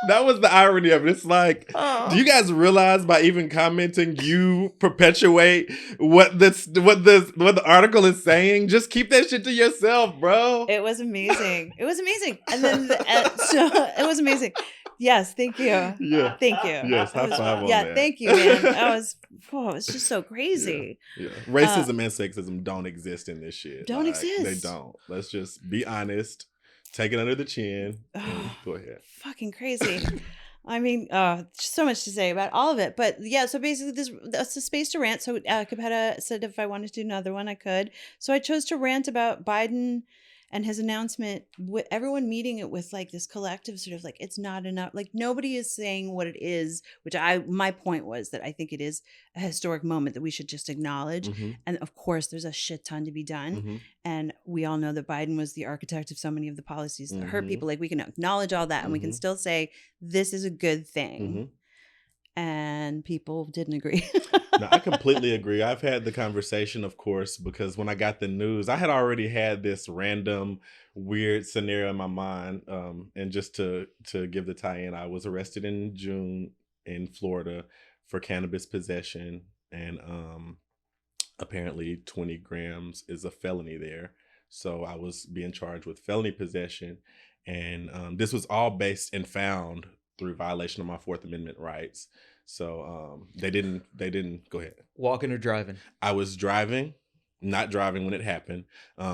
That was the irony of it. It's like, Oh. do you guys realize by even commenting, you perpetuate what the article is saying? Just keep that shit to yourself, bro. It was amazing. It was amazing. And then, so it was amazing. Yes, thank you. Yeah. Thank you. Yes, high five on Yeah, that. thank you, man. It's just so crazy. Yeah. Racism and sexism don't exist in this shit. Don't They exist. don't. Let's just be honest. Take it under the chin. And go ahead. Fucking crazy. I mean, so much to say about all of it. But yeah, so basically that's a space to rant. So Capetta said if I wanted to do another one, I could. So I chose to rant about Biden and his announcement, with everyone meeting it with like this collective sort of like, it's not enough. Like nobody is saying what it is, which my point was that I think it is a historic moment that we should just acknowledge. Mhm. And of course, there's a shit ton to be done. Mhm. And we all know that Biden was the architect of so many of the policies that hurt Mhm. people. Like we can acknowledge all that and we can Mhm. still say this is a good thing. Mhm. And people didn't agree. No, I completely agree. I've had the conversation, of course, because when I got the news, I had already had this random weird scenario in my mind. And just to give the tie-in, I was arrested in June in Florida for cannabis possession, and apparently 20 grams is a felony there. So I was being charged with felony possession, and this was all based and found through violation of my Fourth Amendment rights. So they didn't go ahead. Walking or driving? I was driving, not driving when it happened.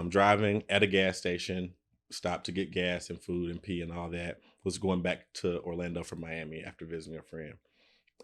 Driving at a gas station, stopped to get gas and food and pee and all that. Was going back to Orlando from Miami after visiting a friend,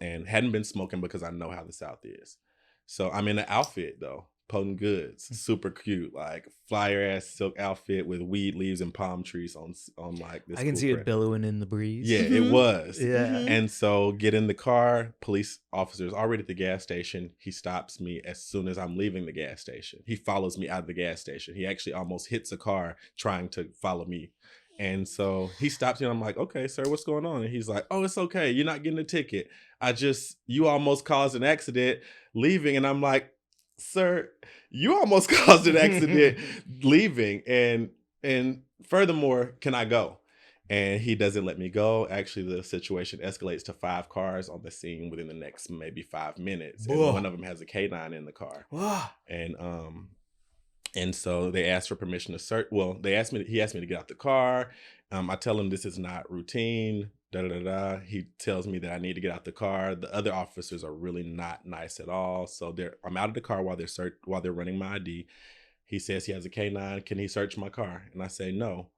and hadn't been smoking because I know how the South is. So I'm in an outfit though, Potent Goods, super cute, like flyer ass silk outfit with weed leaves and palm trees on like this. I can cool see it print. billowing in the breeze. Yeah, Mhm. it was. Yeah. Mhm. And so get in the car, police officers already at the gas station. He stops me as soon as I'm leaving the gas station. He follows me out of the gas station. He actually almost hits a car trying to follow me. And so he stops me and I'm like, okay, sir, what's going on? And he's like, oh, it's okay. You're not getting a ticket. You almost caused an accident leaving. And I'm like, sir, you almost caused an accident leaving. And furthermore, can I go? And he doesn't let me go. Actually, the situation escalates to 5 cars on the scene within the next maybe 5 minutes. And one of them has a canine in the car. And so they asked for permission to search. Well, he asked me to get out the car. I tell him this is not routine. He tells me that I need to get out the car. The other officers are really not nice at all. So I'm out of the car while they're running my ID. He says he has a canine. Can he search my car? And I say no.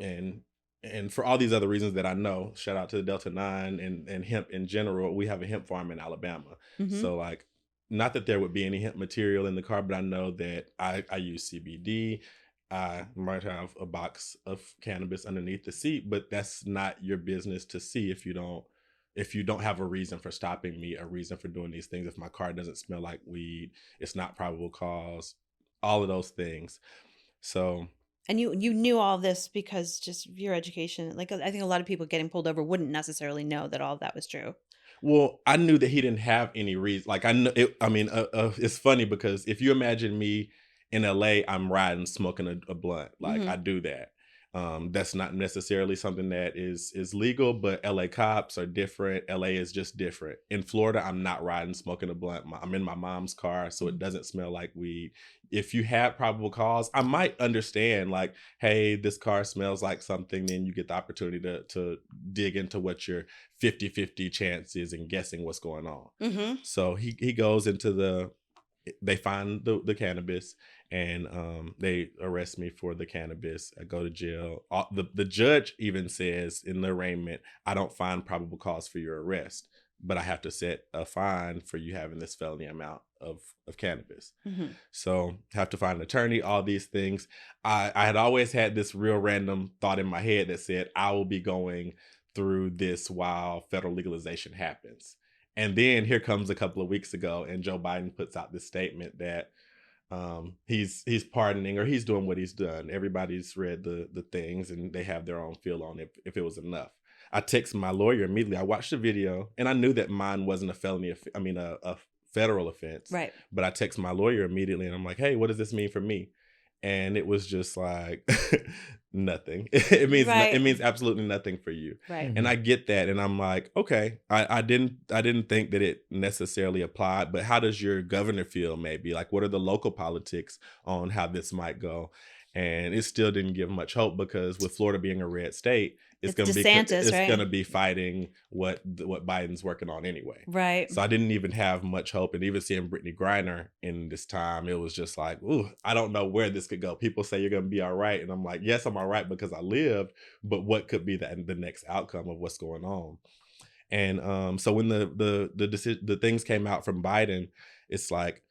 And for all these other reasons that I know, shout out to the Delta 9 and hemp in general. We have a hemp farm in Alabama. So like, not that there would be any hemp material in the car, but I know that I use CBD. I might have a box of cannabis underneath the seat, but that's not your business to see if you don't have a reason for stopping me, a reason for doing these things. If my car doesn't smell like weed, it's not probable cause, all of those things. So. And you knew all this because just your education. Like, I think a lot of people getting pulled over wouldn't necessarily know that all of that was true. Well, I knew that he didn't have any reason. Like, I know it. I mean, it's funny because if you imagine me in LA, I'm riding, smoking a blunt. Like, I do that. That's not necessarily something that is legal, but LA cops are different. LA is just different. In Florida, I'm not riding, smoking a blunt. I'm in my mom's car, so it doesn't smell like weed. If you have probable cause, I might understand, like, hey, this car smells like something. Then you get the opportunity to dig into what your 50-50 chance is and guessing what's going on. So he goes into they find the cannabis, and they arrest me for the cannabis. I go to jail. The judge even says in the arraignment, I don't find probable cause for your arrest, but I have to set a fine for you having this felony amount of cannabis. So have to find an attorney, all these things. I had always had this real random thought in my head that said, I will be going through this while federal legalization happens. And then here comes a couple of weeks ago, and Joe Biden puts out this statement that he's pardoning, or he's doing what he's done. Everybody's read the things, and they have their own feel on it if it was enough. I text my lawyer immediately. I watched the video, and I knew that mine wasn't a felony. A federal offense. Right. But I text my lawyer immediately, and I'm like, hey, what does this mean for me? And it was just like nothing. It means absolutely nothing for you. Right. And I get that. And I'm like, okay, I didn't think that it necessarily applied, but how does your governor feel maybe? Like, what are the local politics on how this might go? And it still didn't give much hope, because with Florida being a red state, it's going to be fighting what Biden's working on anyway. Right. So I didn't even have much hope. And even seeing Brittany Griner in this time, it was just like, ooh, I don't know where this could go. People say you're going to be all right. And I'm like, yes, I'm all right because I lived. But what could be the next outcome of what's going on? And so when the things came out from Biden, it's like,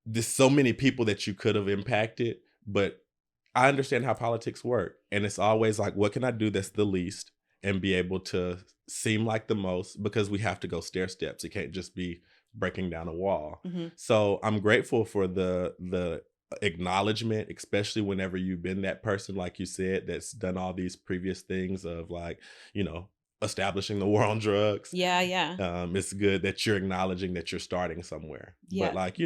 there's so many people that you could have impacted, but I understand how politics work. And it's always like, what can I do that's the least and be able to seem like the most? Because we have to go stair steps. It can't just be breaking down a wall. So I'm grateful for the acknowledgement, especially whenever you've been that person, like you said, that's done all these previous things of, like, establishing the war on drugs. Yeah. It's good that you're acknowledging that you're starting somewhere. Yeah. But like,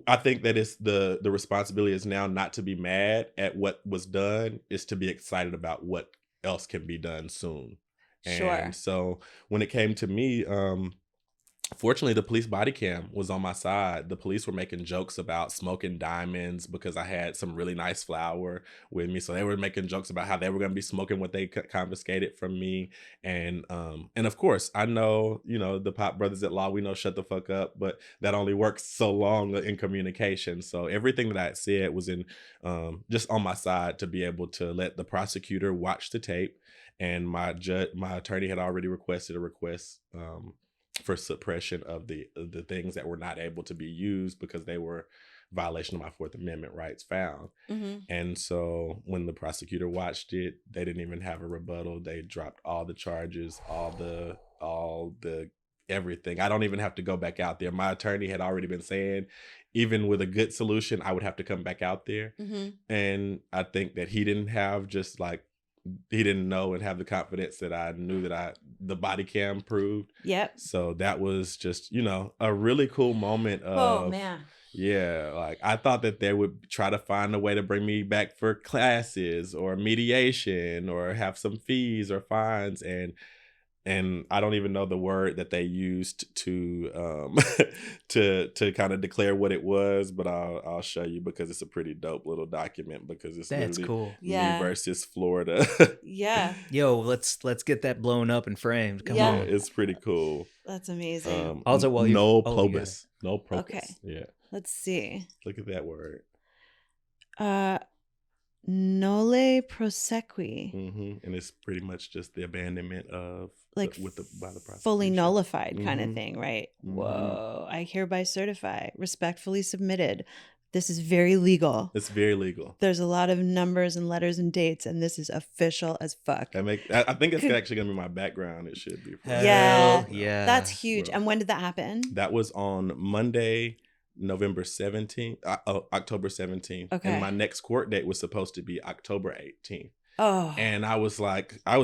I think that it's the responsibility is now not to be mad at what was done, is to be excited about what else can be done soon. And so when it came to me, fortunately, the police body cam was on my side. The police were making jokes about smoking diamonds because I had some really nice flour with me. So they were making jokes about how they were going to be smoking what they confiscated from me. And of course, I know, the Pop Brothers at Law, we know shut the fuck up, but that only works so long in communication. So everything that I had said was in just on my side to be able to let the prosecutor watch the tape. And my attorney had already requested a request for suppression of the things that were not able to be used because they were violation of my Fourth Amendment rights found. And so when the prosecutor watched it, they didn't even have a rebuttal. They dropped all the charges, all the everything. I don't even have to go back out there. My attorney had already been saying, even with a good solution, I would have to come back out there. And I think that he didn't have just like he didn't know and have the confidence that I knew that the body cam proved. Yep. So that was just, a really cool moment of, Oh man. yeah, like I thought that they would try to find a way to bring me back for classes or mediation or have some fees or fines, and I don't even know the word that they used to to kind of declare what it was, but I'll show you because it's a pretty dope little document because it's That's literally cool. me Yeah. versus Florida. Yeah. Yo, let's get that blown up and framed. Come Yeah. Yeah, on. it's pretty cool. That's amazing. Also, while you no oh, you got probus, no propus. Okay. Yeah, Let's see. look at that word. Nole prosequi. And it's pretty much just the abandonment of Like by the prosecution. fully nullified kind of Mhm. thing, right? Mhm. Whoa. I hereby certify, respectfully submitted. This is very legal. It's very legal. There's a lot of numbers and letters and dates, and this is official as fuck. I think it's actually gonna be my background. It should be. Hell Yeah. yeah. That's huge. Bro. And when did that happen? That was on Monday, November 17th, October 17th. Okay. And my next court date was supposed to be October 18th. Oh. And I was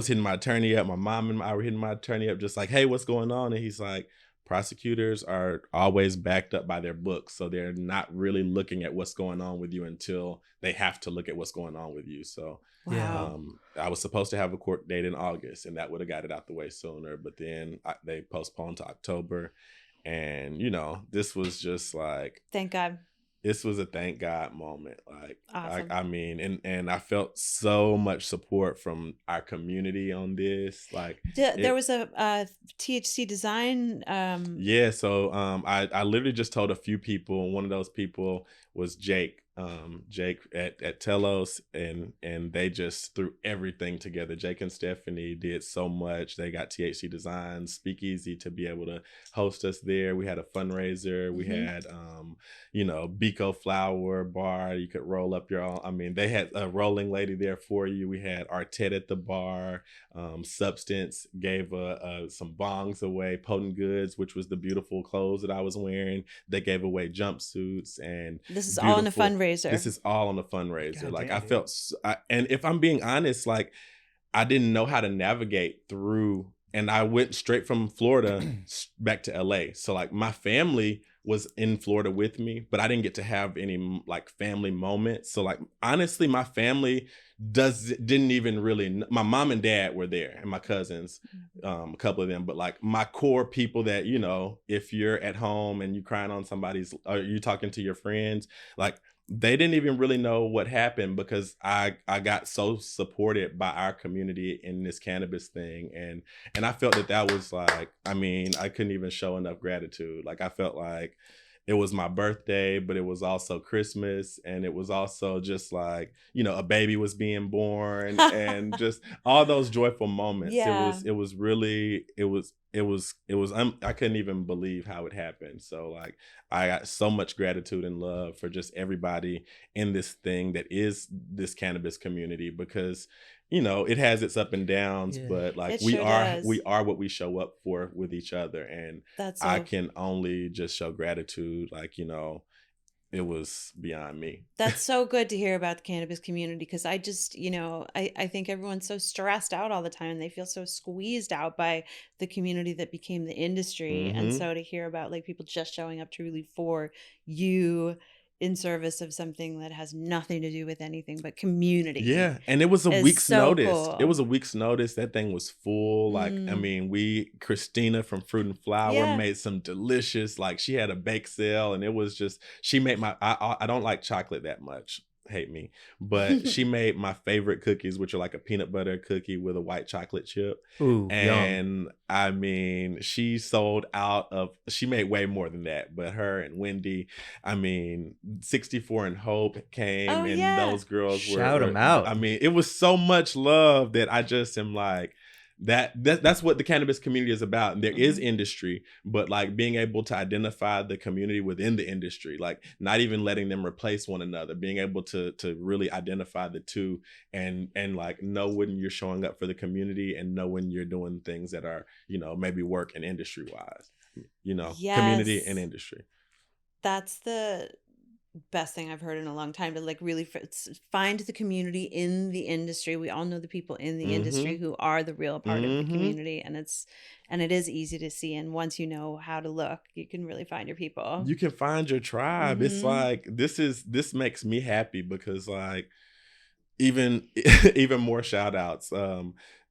hitting my attorney up. My mom and I were hitting my attorney up, just like, hey, what's going on? And he's like, prosecutors are always backed up by their books. So they're not really looking at what's going on with you until they have to look at what's going on with you. So Wow. I was supposed to have a court date in August, and that would have got it out the way sooner. But then they postponed to October. And, this was just like, Thank God. this was a thank God moment. Like, Awesome. I mean, and I felt so much support from our community on this. Like, There was a THC design. yeah. So I literally just told a few people. One of those people was Jake. Jake at Telos, and they just threw everything together. Jake and Stephanie did so much. They got THC Design Speakeasy to be able to host us there. We had a fundraiser. We had Biko Flower Bar. You could roll up your own. I mean, they had a rolling lady there for you. We had Artet at the bar. Substance gave some bongs away. Potent Goods, which was the beautiful clothes that I was wearing. They gave away jumpsuits, and this is all in a fundraiser. This is all on a fundraiser. God like damn, I dude. felt, and if I'm being honest, like I didn't know how to navigate through, and I went straight from Florida back to LA. So like my family was in Florida with me, but I didn't get to have any like family moments. So like honestly, my family didn't even really. My mom and dad were there, and my cousins, a couple of them. But like my core people that if you're at home and you crying on somebody's, or you talking to your friends, like they didn't even really know what happened because I got so supported by our community in this cannabis thing, and I felt that was like, I mean, I couldn't even show enough gratitude. Like I felt like it was my birthday, but it was also Christmas, and it was also just like, a baby was being born and just all those joyful moments. Yeah. It was really, I couldn't even believe how it happened. So like, I got so much gratitude and love for just everybody in this thing that is this cannabis community, because it has its up and downs, Yeah. but like It we sure are does. what we show up for with each other, and That's I can only just show gratitude. Like, it was beyond me. That's so good to hear about the cannabis community, because I just, I think everyone's so stressed out all the time and they feel so squeezed out by the community that became the industry. And Mhm. so to hear about like people just showing up truly for you in service of something that has nothing to do with anything but community. Yeah, and it was a is week's so notice. cool. It was a week's notice. That thing was full. Like, I mean, Christina from Fruit and Flower made some delicious, like she had a bake sale, and it was just, she made I don't like chocolate that much. Hate me. But she made my favorite cookies, which are like a peanut butter cookie with a white chocolate chip. Ooh, yum. And I mean, she made way more than that. But her and Wendy, I mean, 64 and Hope came, Oh, and yeah. those girls Shout 'em out. I mean, it was so much love that I just am like, that's what the cannabis community is about. And there is industry, but like being able to identify the community within the industry, like not even letting them replace one another, being able to really identify the two, and like know when you're showing up for the community and know when you're doing things that are, maybe work and industry wise, community Yes. and industry. That's the best thing I've heard in a long time, to like really find the community in the industry. We all know the people in the industry who are the real part of the community, and it is easy to see. And once you know how to look, you can really find your people. You can find your tribe. It's like this makes me happy because like even more shout outs.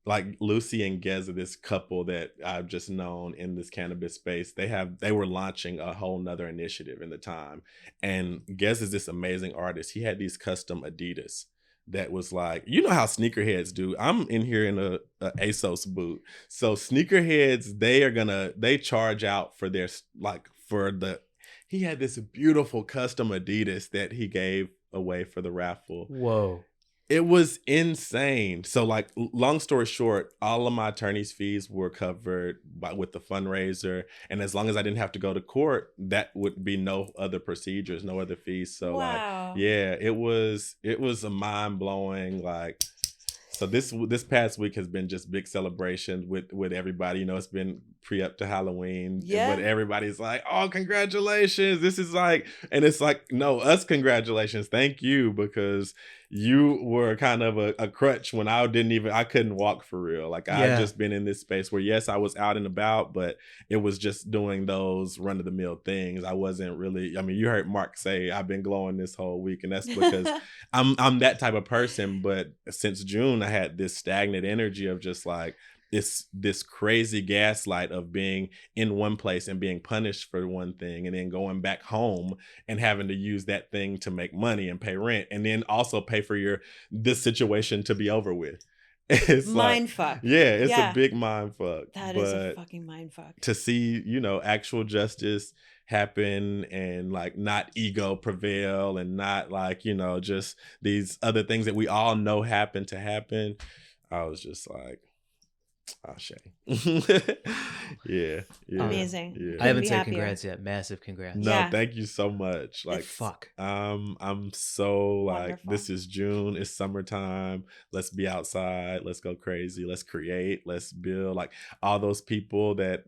Like Lucy and Geza, this couple that I've just known in this cannabis space, they were launching a whole nother initiative in the time. And Geza is this amazing artist. He had these custom Adidas that was like, you know how sneakerheads do. I'm in here in a ASOS boot. So sneakerheads, they charge out for their, like he had this beautiful custom Adidas that he gave away for the raffle. Whoa. It was insane. So like, long story short, all of my attorney's fees were covered with the fundraiser. And as long as I didn't have to go to court, that would be no other procedures, no other fees. So like, yeah, it was a mind blowing, like, so this past week has been just big celebration with everybody. You know, it's been up to Halloween. Yeah. But everybody's like, oh, congratulations. This is like, and it's like, no, us congratulations. Thank you, because you were kind of a crutch when I couldn't walk for real. Like I've just been in this space where, yes, I was out and about, but it was just doing those run of the mill things. I wasn't really, I mean, you heard Mark say I've been glowing this whole week, and that's because I'm that type of person. But since June, I had this stagnant energy of just like, this crazy gaslight of being in one place and being punished for one thing, and then going back home and having to use that thing to make money and pay rent, and then also pay for this situation to be over with. It's mind like, fuck. Yeah, it's a big mind fuck. That is a fucking mind fuck. To see, you know, actual justice happen, and like not ego prevail, and not like, you know, just these other things that we all know happen, I was just like, oh, Shay. yeah. Amazing. Yeah. I haven't said congrats yet. Massive congrats. No, thank you so much. Like, fuck. I'm so like, Wonderful. this is June. It's summertime. Let's be outside. Let's go crazy. Let's create. Let's build. Like all those people that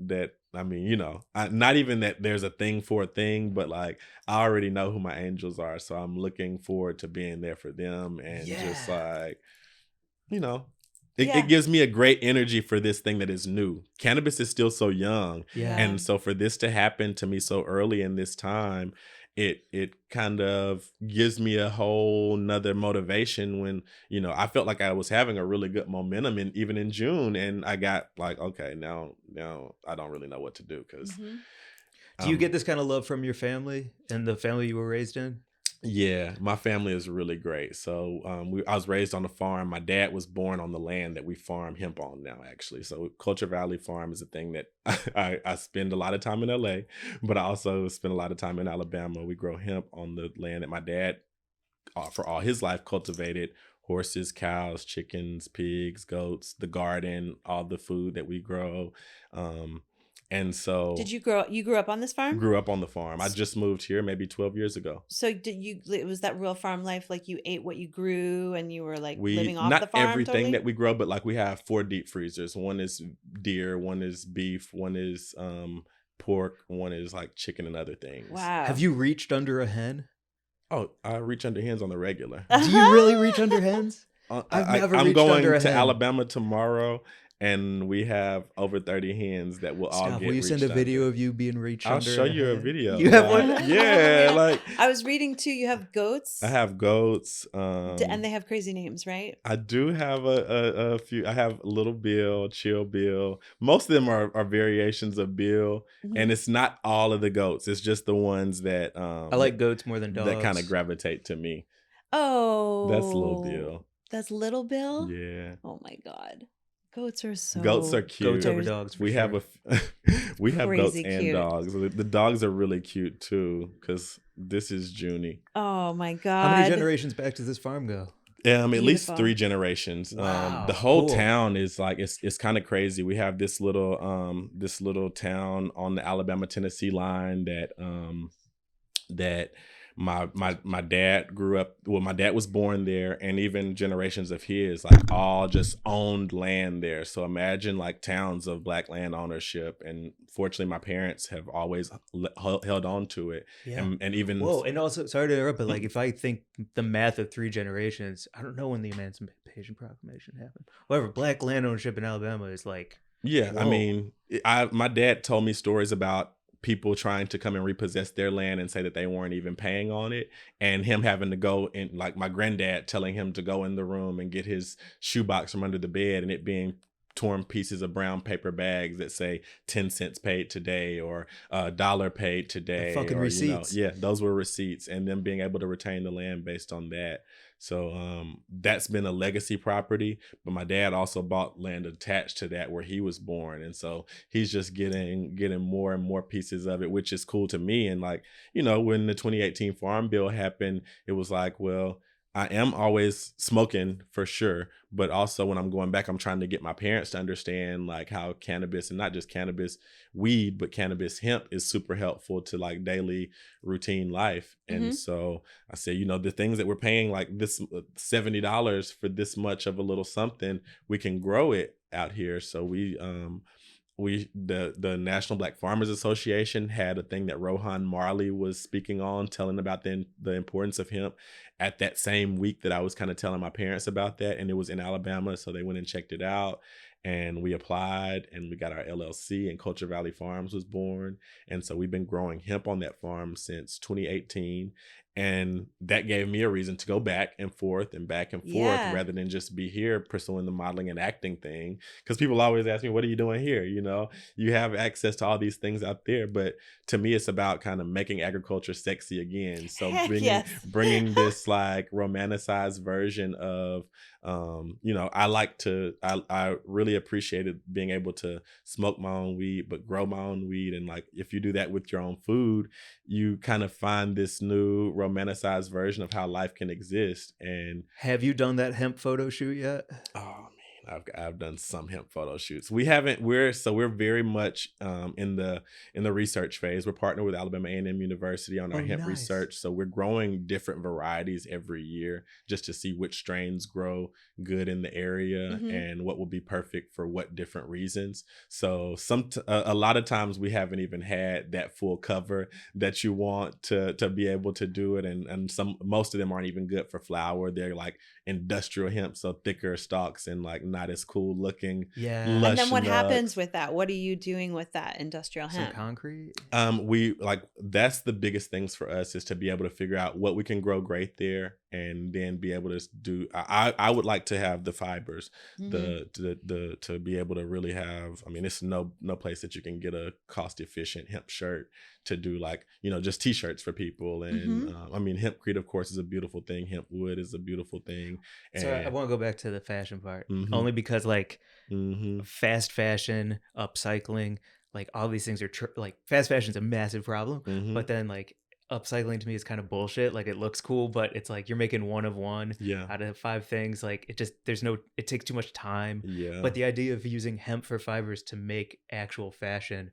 I mean, you know, not even that there's a thing for a thing, but like I already know who my angels are, so I'm looking forward to being there for them, and just like, you know. It gives me a great energy for this thing that is new. Cannabis is still so young. Yeah. And so for this to happen to me so early in this time, it kind of gives me a whole nother motivation when, you know, I felt like I was having a really good momentum even in June. And I got like, okay, now I don't really know what to do. Because do you get this kind of love from your family and the family you were raised in? Yeah, my family is really great. So I was raised on a farm. My dad was born on the land that we farm hemp on now, actually. So Culture Valley Farm is a thing that I spend a lot of time in LA, but I also spend a lot of time in Alabama. We grow hemp on the land that my dad, for all his life, cultivated: horses, cows, chickens, pigs, goats, the garden, all the food that we grow. And so you grew up on this farm? Grew up on the farm. I just moved here maybe 12 years ago. So was that real farm life? Like you ate what you grew and you were like living off the farm? Not everything totally? that we grow, but like we have 4 deep freezers. One is deer, one is beef, one is pork, one is like chicken and other things. Wow. Have you reached under a hen? Oh, I reach under hens on the regular. Do you really reach under hens? I've never reached under a hen. I'm going to Alabama tomorrow, and we have over 30 hens that will all get Will you send a video of you being reached under? I'll show you a video. You have one? Yeah, like I was reading too. You have goats. I have goats, and they have crazy names, right? I do have a few. I have Little Bill, Chill Bill. Most of them are variations of Bill, and it's not all of the goats. It's just the ones that I like goats more than dogs. That kind of gravitate to me. Oh, that's Little Bill. That's Little Bill. Yeah. Oh my God. Goats are cute. Goats over dogs. We have goats and dogs. The dogs are really cute too, because this is Junie. Oh my God! How many generations back does this farm go? At least 3 generations. Wow, the whole town is like it's kind of crazy. We have this little town on the Alabama-Tennessee line that my dad grew up, well, my dad was born there, and even generations of his like all just owned land there. So imagine like towns of Black land ownership, and fortunately my parents have always held on to it. Yeah. And even Whoa, and also sorry to interrupt, but like if I think the math of 3 generations, I don't know when the Emancipation Proclamation happened. However, Black land ownership in Alabama is like, yeah, whoa. I mean, my dad told me stories about people trying to come and repossess their land and say that they weren't even paying on it, and him having to go in, like my granddad telling him to go in the room and get his shoebox from under the bed, and it being torn pieces of brown paper bags that say 10 cents paid today or $1 paid today. The fucking receipts. Yeah, those were receipts, and them being able to retain the land based on that. So that's been a legacy property, but my dad also bought land attached to that where he was born, and so he's just getting more and more pieces of it, which is cool to me. And like, you know, when the 2018 Farm Bill happened, it was like, well, I am always smoking for sure, but also when I'm going back, I'm trying to get my parents to understand like how cannabis, and not just cannabis weed, but cannabis hemp is super helpful to like daily routine life. And so I say, you know, the things that we're paying like this $70 for this much of a little something, we can grow it out here. So the National Black Farmers Association had a thing that Rohan Marley was speaking on, telling about the importance of hemp at that same week that I was kind of telling my parents about that. And it was in Alabama. So they went and checked it out, and we applied, and we got our LLC, and Culture Valley Farms was born. And so we've been growing hemp on that farm since 2018. And that gave me a reason to go back and forth rather than just be here pursuing the modeling and acting thing. Because people always ask me, what are you doing here? You know, you have access to all these things out there. But to me, it's about kind of making agriculture sexy again. So bringing this like romanticized version of, you know, I really appreciated being able to smoke my own weed, but grow my own weed. And like, if you do that with your own food, you kind of find this new romanticized version of how life can exist. And have you done that hemp photo shoot yet? Oh man, I've done some hemp photo shoots. We're very much in the research phase. We're partnered with Alabama A&M University on our hemp research. So we're growing different varieties every year just to see which strains grow good in the area and what will be perfect for what different reasons. So a lot of times we haven't even had that full cover that you want to be able to do it, and most of them aren't even good for flower. They're like industrial hemp, so thicker stalks and like not as cool looking. Yeah. And then what happens with that? What are you doing with that industrial hemp? Some concrete? We like, that's the biggest things for us, is to be able to figure out what we can grow great there, and then be able to do, I would like to have the fibers, to be able to really have, I mean, it's no place that you can get a cost efficient hemp shirt to do, like, you know, just t-shirts for people. And I mean, hempcrete, of course, is a beautiful thing. Hemp wood is a beautiful thing. And so I want to go back to the fashion part, only because like fast fashion, upcycling, like all these things are like fast fashion is a massive problem, but then like upcycling to me is kind of bullshit. Like it looks cool, but it's like you're making one of one out of 5 things. Like it takes too much time. But the idea of using hemp for fibers to make actual fashion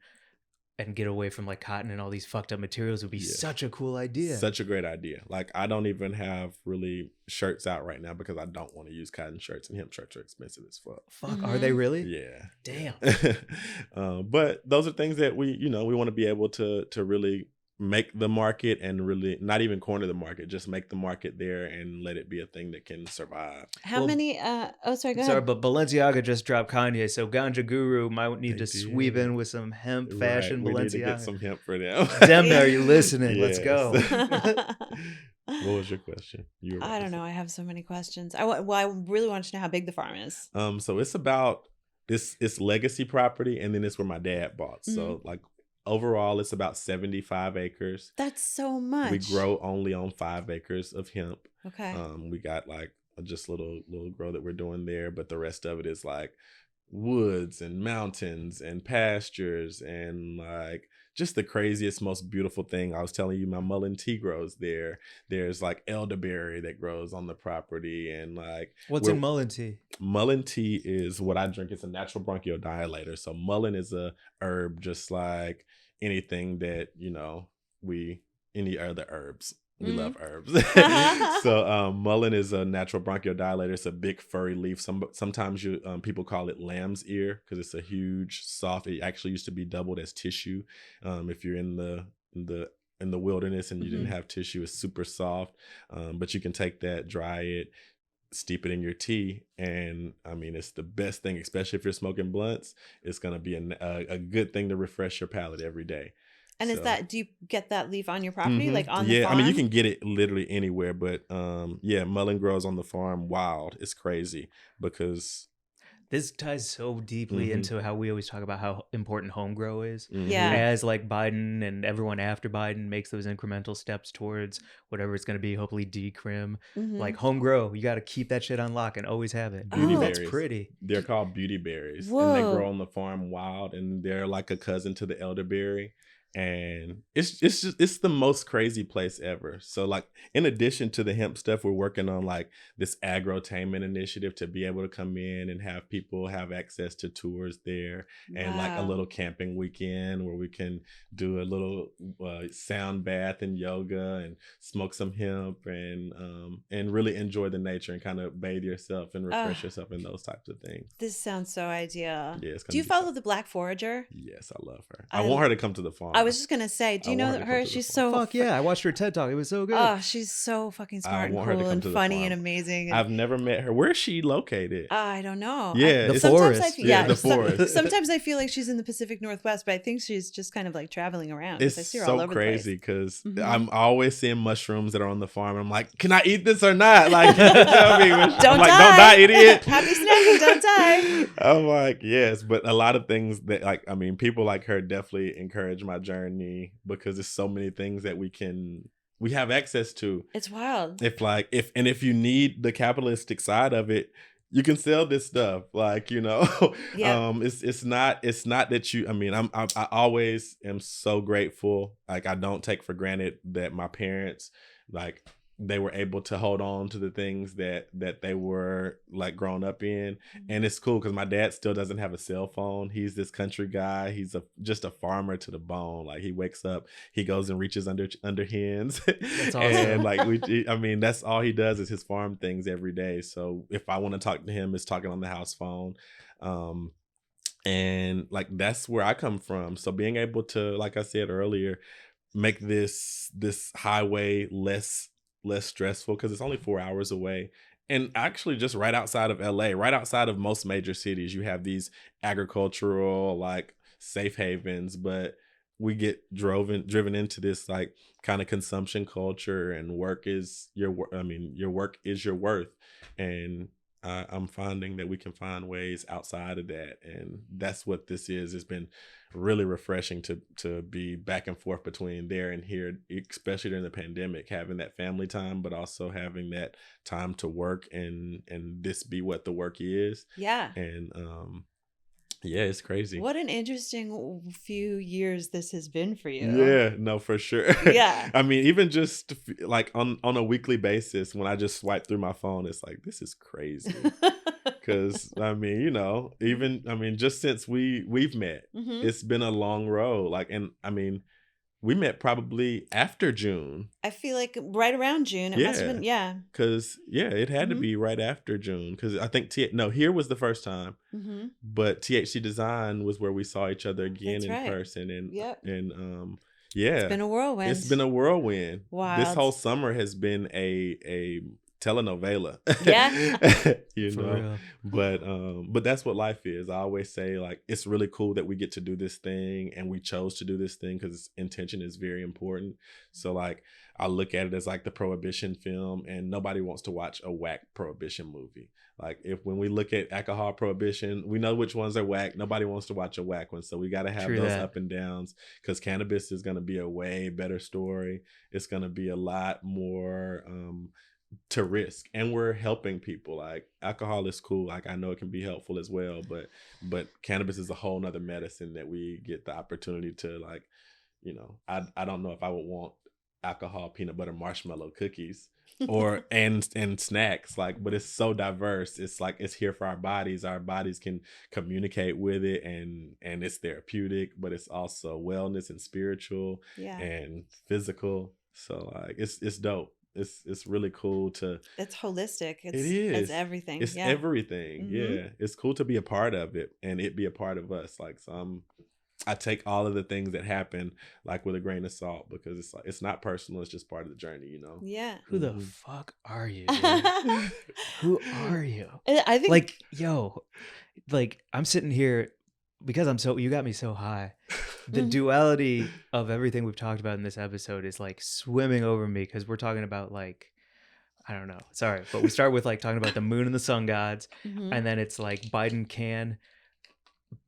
and get away from like cotton and all these fucked up materials would be such a cool idea. Such a great idea. Like I don't even have really shirts out right now because I don't want to use cotton shirts, and hemp shirts are expensive as fuck. Fuck, are they really? Yeah. Damn. But those are things that we want to be able to really make the market, and really not even corner the market, just make the market there and let it be a thing that can survive. How many go ahead. Sorry, but Balenciaga just dropped Kanye, so Ganja Guru might need to sweep in with some hemp fashion. We Balenciaga, need to get some hemp for them. Dem, are you listening? Let's go. What was your question? I don't know. I have so many questions. I really want to know how big the farm is. So it's about it's legacy property, and then it's where my dad bought. So like, overall, it's about 75 acres. That's so much. We grow only on 5 acres of hemp. Okay. We got like just little grow that we're doing there, but the rest of it is like woods and mountains and pastures and like just the craziest, most beautiful thing. I was telling you, my mullein tea grows there. There's like elderberry that grows on the property, and like, what's in mullein tea? Mullein tea is what I drink. It's a natural bronchodilator. So mullein is a herb, just like anything that, you know, any other herbs. We love herbs. So mullein is a natural bronchodilator. It's a big furry leaf. Sometimes people call it lamb's ear because it's a huge, soft. It actually used to be doubled as tissue. If you're in the wilderness and you didn't have tissue, it's super soft. But you can take that, dry it, steep it in your tea, and I mean it's the best thing, especially if you're smoking blunts. It's gonna be a good thing to refresh your palate every day. And So, is that, do you get that leaf on your property, like on the yeah, farm? I mean you can get it literally anywhere, but yeah, mullein grows on the farm wild. It's crazy because This ties so deeply into how we always talk about how important home grow is. Yeah. As like Biden and everyone after Biden makes those incremental steps towards whatever it's going to be, hopefully decrim. Like home grow, you got to keep that shit on lock and always have it. Beauty That's berries. pretty. They're called beauty berries, and Whoa. they grow on the farm wild, and they're like a cousin to the elderberry. And it's the most crazy place ever. So like in addition to the hemp stuff, we're working on like this agrotainment initiative to be able to come in and have people have access to tours there, and like a Wow. little camping weekend where we can do a little sound bath and yoga and smoke some hemp and really enjoy the nature and kind of bathe yourself and refresh yourself in those types of things. This sounds so ideal. Yeah, it's gonna Do you be follow fun. the Black Forager? Yes, I love her. I want her to come to the farm. I was just gonna say, do you I know want her to come her? to the She's farm. so Fuck yeah, I watched her TED Talk. It was so good. Oh, she's so fucking smart and want her to cool come and to the funny farm. and amazing. And I've never met her. Where is she located? I don't know. Yeah, The it's- sometimes forest. Yeah, the forest. Sometimes I feel like she's in the Pacific Northwest, but I think she's just kind of like traveling around. 'cause I It's see her all so over crazy the place. because I'm always seeing mushrooms that are on the farm. I'm like, can I eat this or not? Like, you tell me. I'm Don't like, die. don't die, idiot. Happy snacking, don't die. I'm like, yes, but a lot of things that like, I mean, people like her definitely encourage my journey because there's so many things that we have access to. It's wild. If you need the capitalistic side of it, you can sell this stuff. Like, you know, Yeah. it's not that you, I mean, I always am so grateful. Like, I don't take for granted that my parents, like, they were able to hold on to the things that they were like grown up in. And it's cool because my dad still doesn't have a cell phone. He's this country guy. He's just a farmer to the bone. Like, he wakes up, he goes and reaches under hens. That's awesome. And like I mean, that's all he does is his farm things every day. So if I want to talk to him, it's talking on the house phone. And like that's where I come from. So being able to, like I said earlier, make this highway less stressful because it's only 4 hours away, and actually just right outside of LA, right outside of most major cities, you have these agricultural like safe havens, but we get driven into this like kind of consumption culture, and work is your work is your worth. And I'm finding that we can find ways outside of that, and that's what this is. It's been really refreshing to be back and forth between there and here, especially during the pandemic, having that family time, but also having that time to work and this be what the work is. Yeah. And yeah, it's crazy. What an interesting few years this has been for you. Yeah, no, for sure. Yeah. I mean, even just like on a weekly basis, when I just swipe through my phone, it's like, this is crazy. Because I mean, you know, even I mean, just since we've met, it's been a long road. Like, and I mean, we met probably after June. I feel like right around June. It must have been, yeah. Because it had to be right after June. Because I think here was the first time, but THC Design was where we saw each other again. That's in person, and yeah, it's been a whirlwind. It's been a whirlwind. Wow, this whole summer has been a telenovela. Yeah. You For know, real. but that's what life is. I always say, like, it's really cool that we get to do this thing, and we chose to do this thing because intention is very important. So like, I look at it as like the Prohibition film, and nobody wants to watch a whack Prohibition movie. Like, when we look at alcohol prohibition, we know which ones are whack. Nobody wants to watch a whack one. So we got to have True those that. up and downs, because cannabis is going to be a way better story. It's going to be a lot more to risk, and we're helping people. Like, alcohol is cool. Like, I know it can be helpful as well, but cannabis is a whole nother medicine that we get the opportunity to, like, you know, I don't know if I would want alcohol peanut butter marshmallow cookies or and snacks, like, but it's so diverse. It's like, it's here for our bodies can communicate with it, and it's therapeutic, but it's also wellness and spiritual and physical. So like it's dope. It's really cool to. It's holistic. It is. It's everything. It's yeah. everything. Mhm. Yeah. It's cool to be a part of it and it be a part of us. Like I take all of the things that happen like with a grain of salt because it's like it's not personal. It's just part of the journey, you know. Yeah. Who the Mhm. fuck are you? Dude? Who are you? I think Like, yo, like I'm sitting here because you got me so high. The Mhm. duality of everything we've talked about in this episode is like swimming over me because we're talking about like, I don't know. Sorry. But we start with like talking about the moon and the sun gods. Mhm. And then it's like Biden can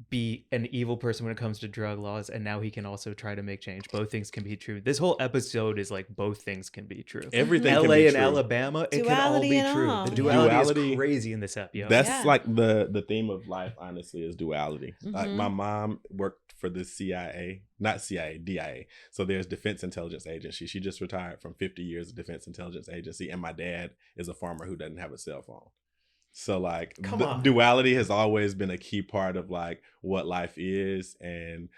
be an evil person when it comes to drug laws. And now he can also try to make change. Both things can be true. This whole episode is like both things can be true. Everything can LA be and true. Alabama, it can all Duality be and true. all, The yeah. duality Duality- is crazy in this ep, yo. That's Yeah. like the theme of life, honestly, is duality. Like Mhm. my mom worked for the CIA, not CIA, DIA. So there's Defense Intelligence Agency. She just retired from 50 years of Defense Intelligence Agency. And my dad is a farmer who doesn't have a cell phone. So like Come the on. duality has always been a key part of like what life is and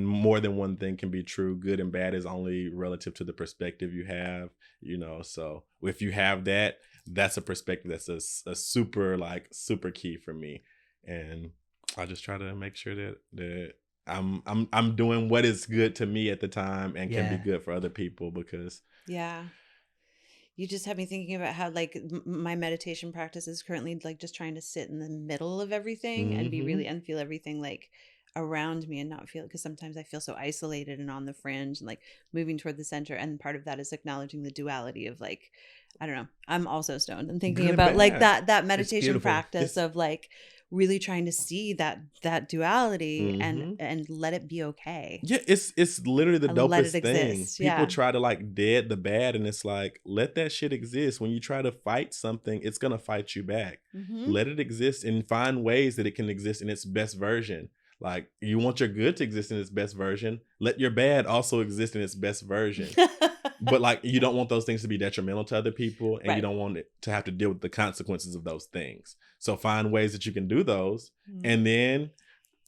more than one thing can be true. Good and bad is only relative to the perspective you have, you know. So if you have that, that's a perspective that's a super key for me. And I just try to make sure that I'm doing what is good to me at the time and can Yeah. be good for other people because Yeah. You just had me thinking about how like my meditation practice is currently like just trying to sit in the middle of everything and be Mhm. really and feel everything like around me and not feel because sometimes I feel so isolated and on the fringe and like moving toward the center, and part of that is acknowledging the duality of like, I don't know, I'm also stoned and thinking Good and about like bad. that meditation beautiful. practice of like really trying to see that duality Mhm. and let it be okay. Yeah, it's literally the And let it dopest thing. exist, People yeah. try to like dead the bad, and it's like let that shit exist. When you try to fight something, it's gonna fight you back. Mhm. Let it exist and find ways that it can exist in its best version. Like you want your good to exist in its best version, let your bad also exist in its best version. But like you don't want those things to be detrimental to other people, and you Right. don't want it to have to deal with the consequences of those things. So find ways that you can do those, Mhm. and then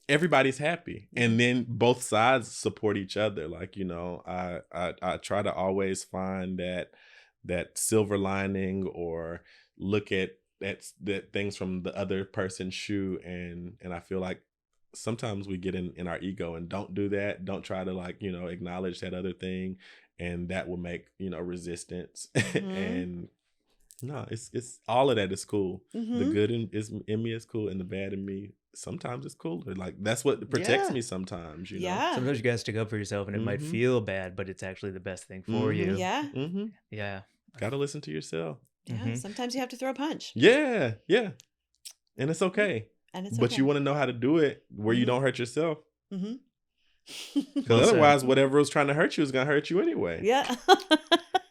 everybody's happy, and then both sides support each other. Like, you know, I try to always find that silver lining or look at that things from the other person's shoe, and I feel like sometimes we get in our ego and don't do that, don't try to like, you know, acknowledge that other thing, and that will make, you know, resistance. And no, it's all of that is cool. The Mhm. good in me is cool, and the bad in me sometimes it's cooler. Like that's what protects Yeah. me sometimes, you know. Yeah. Sometimes you gotta stick up for yourself and it might Mhm. feel bad, but it's actually the best thing for Mhm. you. Yeah. Mm-hmm. Yeah. Gotta listen to yourself. Yeah. Mhm. Sometimes you have to throw a punch. Yeah, and it's okay. And it's But okay. you want to know how to do it where you Mhm. don't hurt yourself. Mm-hmm. Because Well said. otherwise, whatever was trying to hurt you is gonna hurt you anyway. Yeah.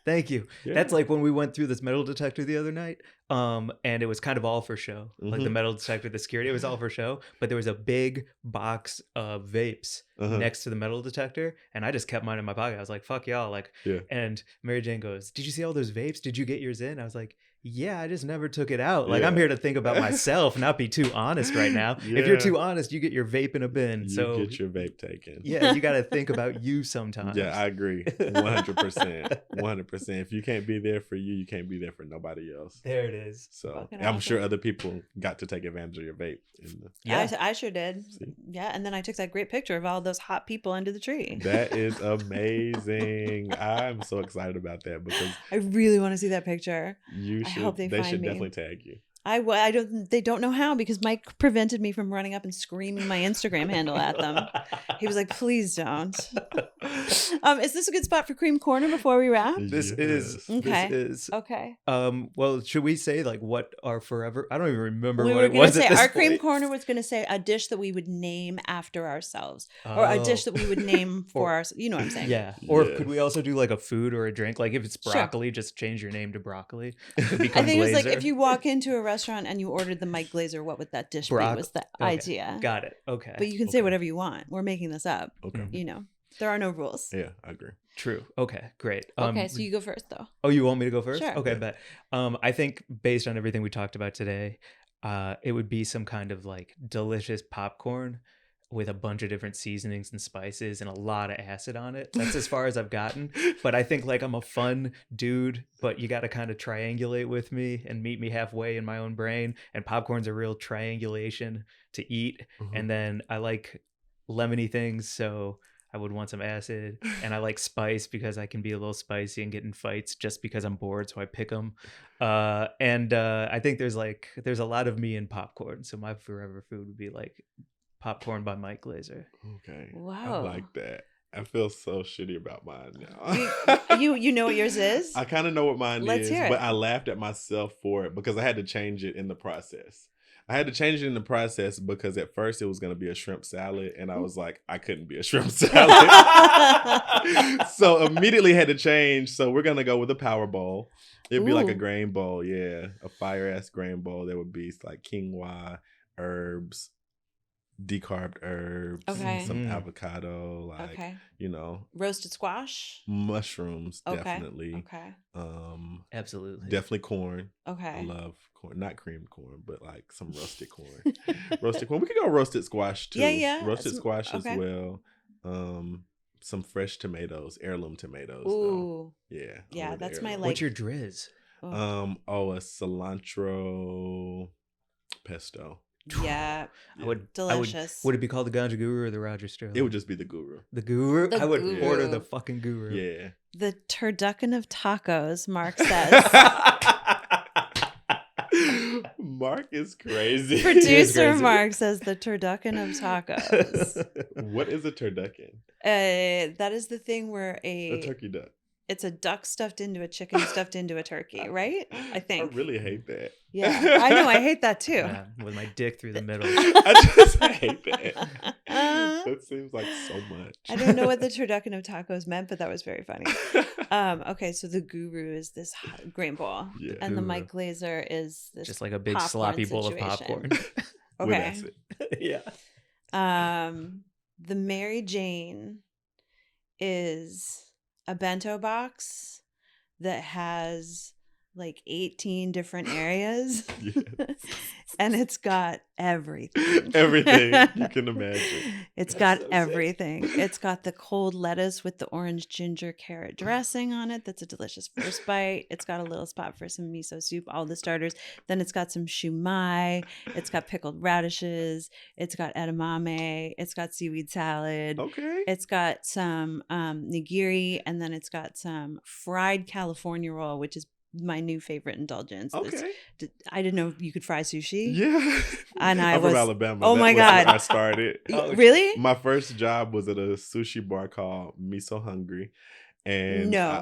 Thank you. Yeah. That's like when we went through this metal detector the other night. And it was kind of all for show. Like the Mhm. metal detector, the security, it was all for show. But there was a big box of vapes Uh-huh. next to the metal detector, and I just kept mine in my pocket. I was like, "Fuck y'all!" Like, Yeah. and Mary Jane goes, "Did you see all those vapes? Did you get yours in?" I was like, "Yeah, I just never took it out." Like, I'm Yeah. here to think about myself, not be too honest right now. If you're Yeah. too honest, you get your vape in a bin. You So get your vape taken. yeah, you got to think about you sometimes. Yeah, I agree. 100%. 100%. If you can't be there for you, you can't be there for nobody else. There it is. So Fucking I'm sure awesome. other people got to take advantage of your vape. Yeah. I sure did. See? Yeah. And then I took that great picture of all those hot people under the tree. That is amazing. I'm so excited about that because I really want to see that picture. you I should. hope they find should me. definitely tag you. I don't. They don't know how because Mike prevented me from running up and screaming my Instagram handle at them. He was like, "Please don't." Is this a good spot for cream corner before we wrap? This is. Yes. Okay. This is. Okay. Well, should we say like what our forever? I don't even remember We what were it going to was. say at this our cream point. corner was going to say a dish that we would name after ourselves, or a dish that we would name for Or- ourselves. You know what I'm saying? Yeah. Or Yes. could we also do like a food or a drink? Like if it's Sure. broccoli, just change your name to broccoli. It I become think it was like Glazer. if you walk into a restaurant and you ordered the Mike Glazer, what would that dish be? Was the Okay. idea. Got it. Okay. But you can say Okay. whatever you want. We're making this up. Okay. You know, there are no rules. Yeah, I agree. True. Okay. Great. Okay, so you go first, though. Oh, you want me to go first? Sure. Okay, Yeah. bet. I think based on everything we talked about today, it would be some kind of like delicious popcorn. with a bunch of different seasonings and spices and a lot of acid on it. That's as far as I've gotten. But I think like I'm a fun dude, but you got to kind of triangulate with me and meet me halfway in my own brain. And popcorn's a real triangulation to eat. And then I like lemony things, so I would want some acid. And I like spice because I can be a little spicy and get in fights just because I'm bored, so I pick them. I think there's a lot of me in popcorn, so my forever food would be like popcorn by Mike Glazer. Okay. Wow. I like that. I feel so shitty about mine now. You know what yours is? I kind of know what mine Let's is, hear it. but I laughed at myself for it because I had to change it in the process. Because at first it was going to be a shrimp salad, and I was like, I couldn't be a shrimp salad. So immediately had to change. So we're going to go with a power bowl. It'd be like a grain bowl. Yeah. A fire ass grain bowl. There would be like quinoa, herbs, decarbed herbs, some avocado, like roasted squash, mushrooms, definitely. Absolutely, definitely corn. I love corn, not creamed corn, but like some roasted corn. We could go roasted squash too. Roasted squash as well. Some fresh tomatoes, heirloom tomatoes. Ooh, yeah, that's my like. What's your drizz? A cilantro pesto. Yeah, delicious. Would it be called the Ganja Guru or the Roger Sterling? It would just be the Guru. The Guru? I would Guru. order the fucking Guru. Yeah. The turducken of tacos, Mark says. Mark is crazy. Producer Mark says the turducken of tacos. What is a turducken? That is the thing where a turkey duck. It's a duck stuffed into a chicken stuffed into a turkey, right? I think. I really hate that. Yeah, I know. I hate that too. Yeah, with my dick through the middle. I just hate that. That seems like so much. I don't know what the turducken of tacos meant, but that was very funny. Okay, so the Guru is this grain bowl, and the Mike Glazer is this just like a big sloppy bowl of popcorn. Okay. Yeah. The Mary Jane is a bento box that has like 18 different areas. And it's got everything. Everything you can imagine. It's got everything. It's got the cold lettuce with the orange ginger carrot dressing on it. That's a delicious first bite. It's got a little spot for some miso soup, all the starters. Then it's got some shumai. It's got pickled radishes. It's got edamame. It's got seaweed salad. Okay. It's got some nigiri, and then it's got some fried California roll, which is my new favorite indulgence. Okay. I didn't know you could fry sushi. Yeah. And I'm from Alabama. Oh my God. I started. Really? My first job was at a sushi bar called Me So Hungry. And I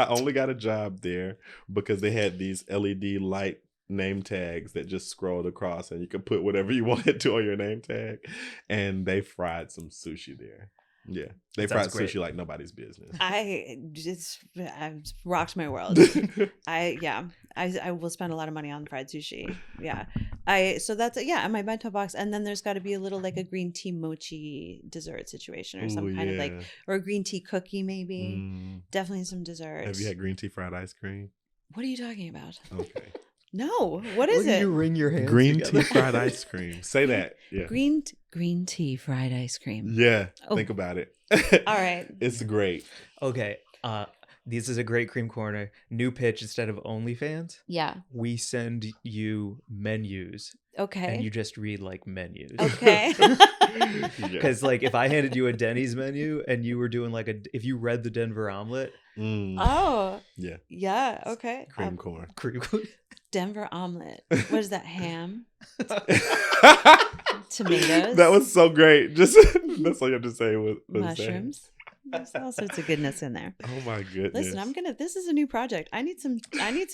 only got a job there because they had these LED light name tags that just scrolled across and you could put whatever you wanted to on your name tag. And they fried some sushi there. Yeah, they fried sushi like nobody's business. I rocked my world. I will spend a lot of money on fried sushi. Yeah, so that's my bento box, and then there's got to be a little like a green tea mochi dessert situation or some kind of like, or a green tea cookie maybe. Definitely some dessert. Have you had green tea fried ice cream? What are you talking about? Okay. No, what is it? You ring your hands green together? tea fried ice cream. Say that. Yeah. Green tea fried ice cream. Yeah. Think about it. All right. It's great. Okay. This is a great cream corner. New pitch instead of OnlyFans. Yeah. We send you menus. Okay. And you just read like menus. Okay. Because like if I handed you a Denny's menu and you were doing like if you read the Denver omelet. Oh. Yeah. Yeah. Okay. Cream corn. Denver omelet. What is that? Ham? Tomatoes. That was so great. Just that's all you have to say was mushrooms. There's all sorts of goodness in there. Oh my goodness. Listen, this is a new project. I need some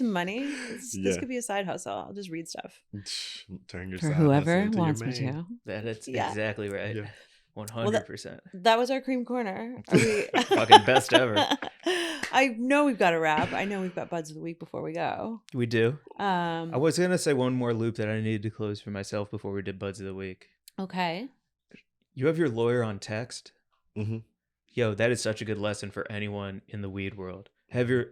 money. This could be a side hustle. I'll just read stuff. Turn your for side whoever hustle wants into your me to. That's exactly right. Yeah. 100%. That was our cream corner. Are we fucking best ever? I know we've got a wrap. I know we've got buds of the week before we go. We do. I was gonna say one more loop that I needed to close for myself before we did buds of the week. Okay. You have your lawyer on text. Mm-hmm. Yo, that is such a good lesson for anyone in the weed world. Have a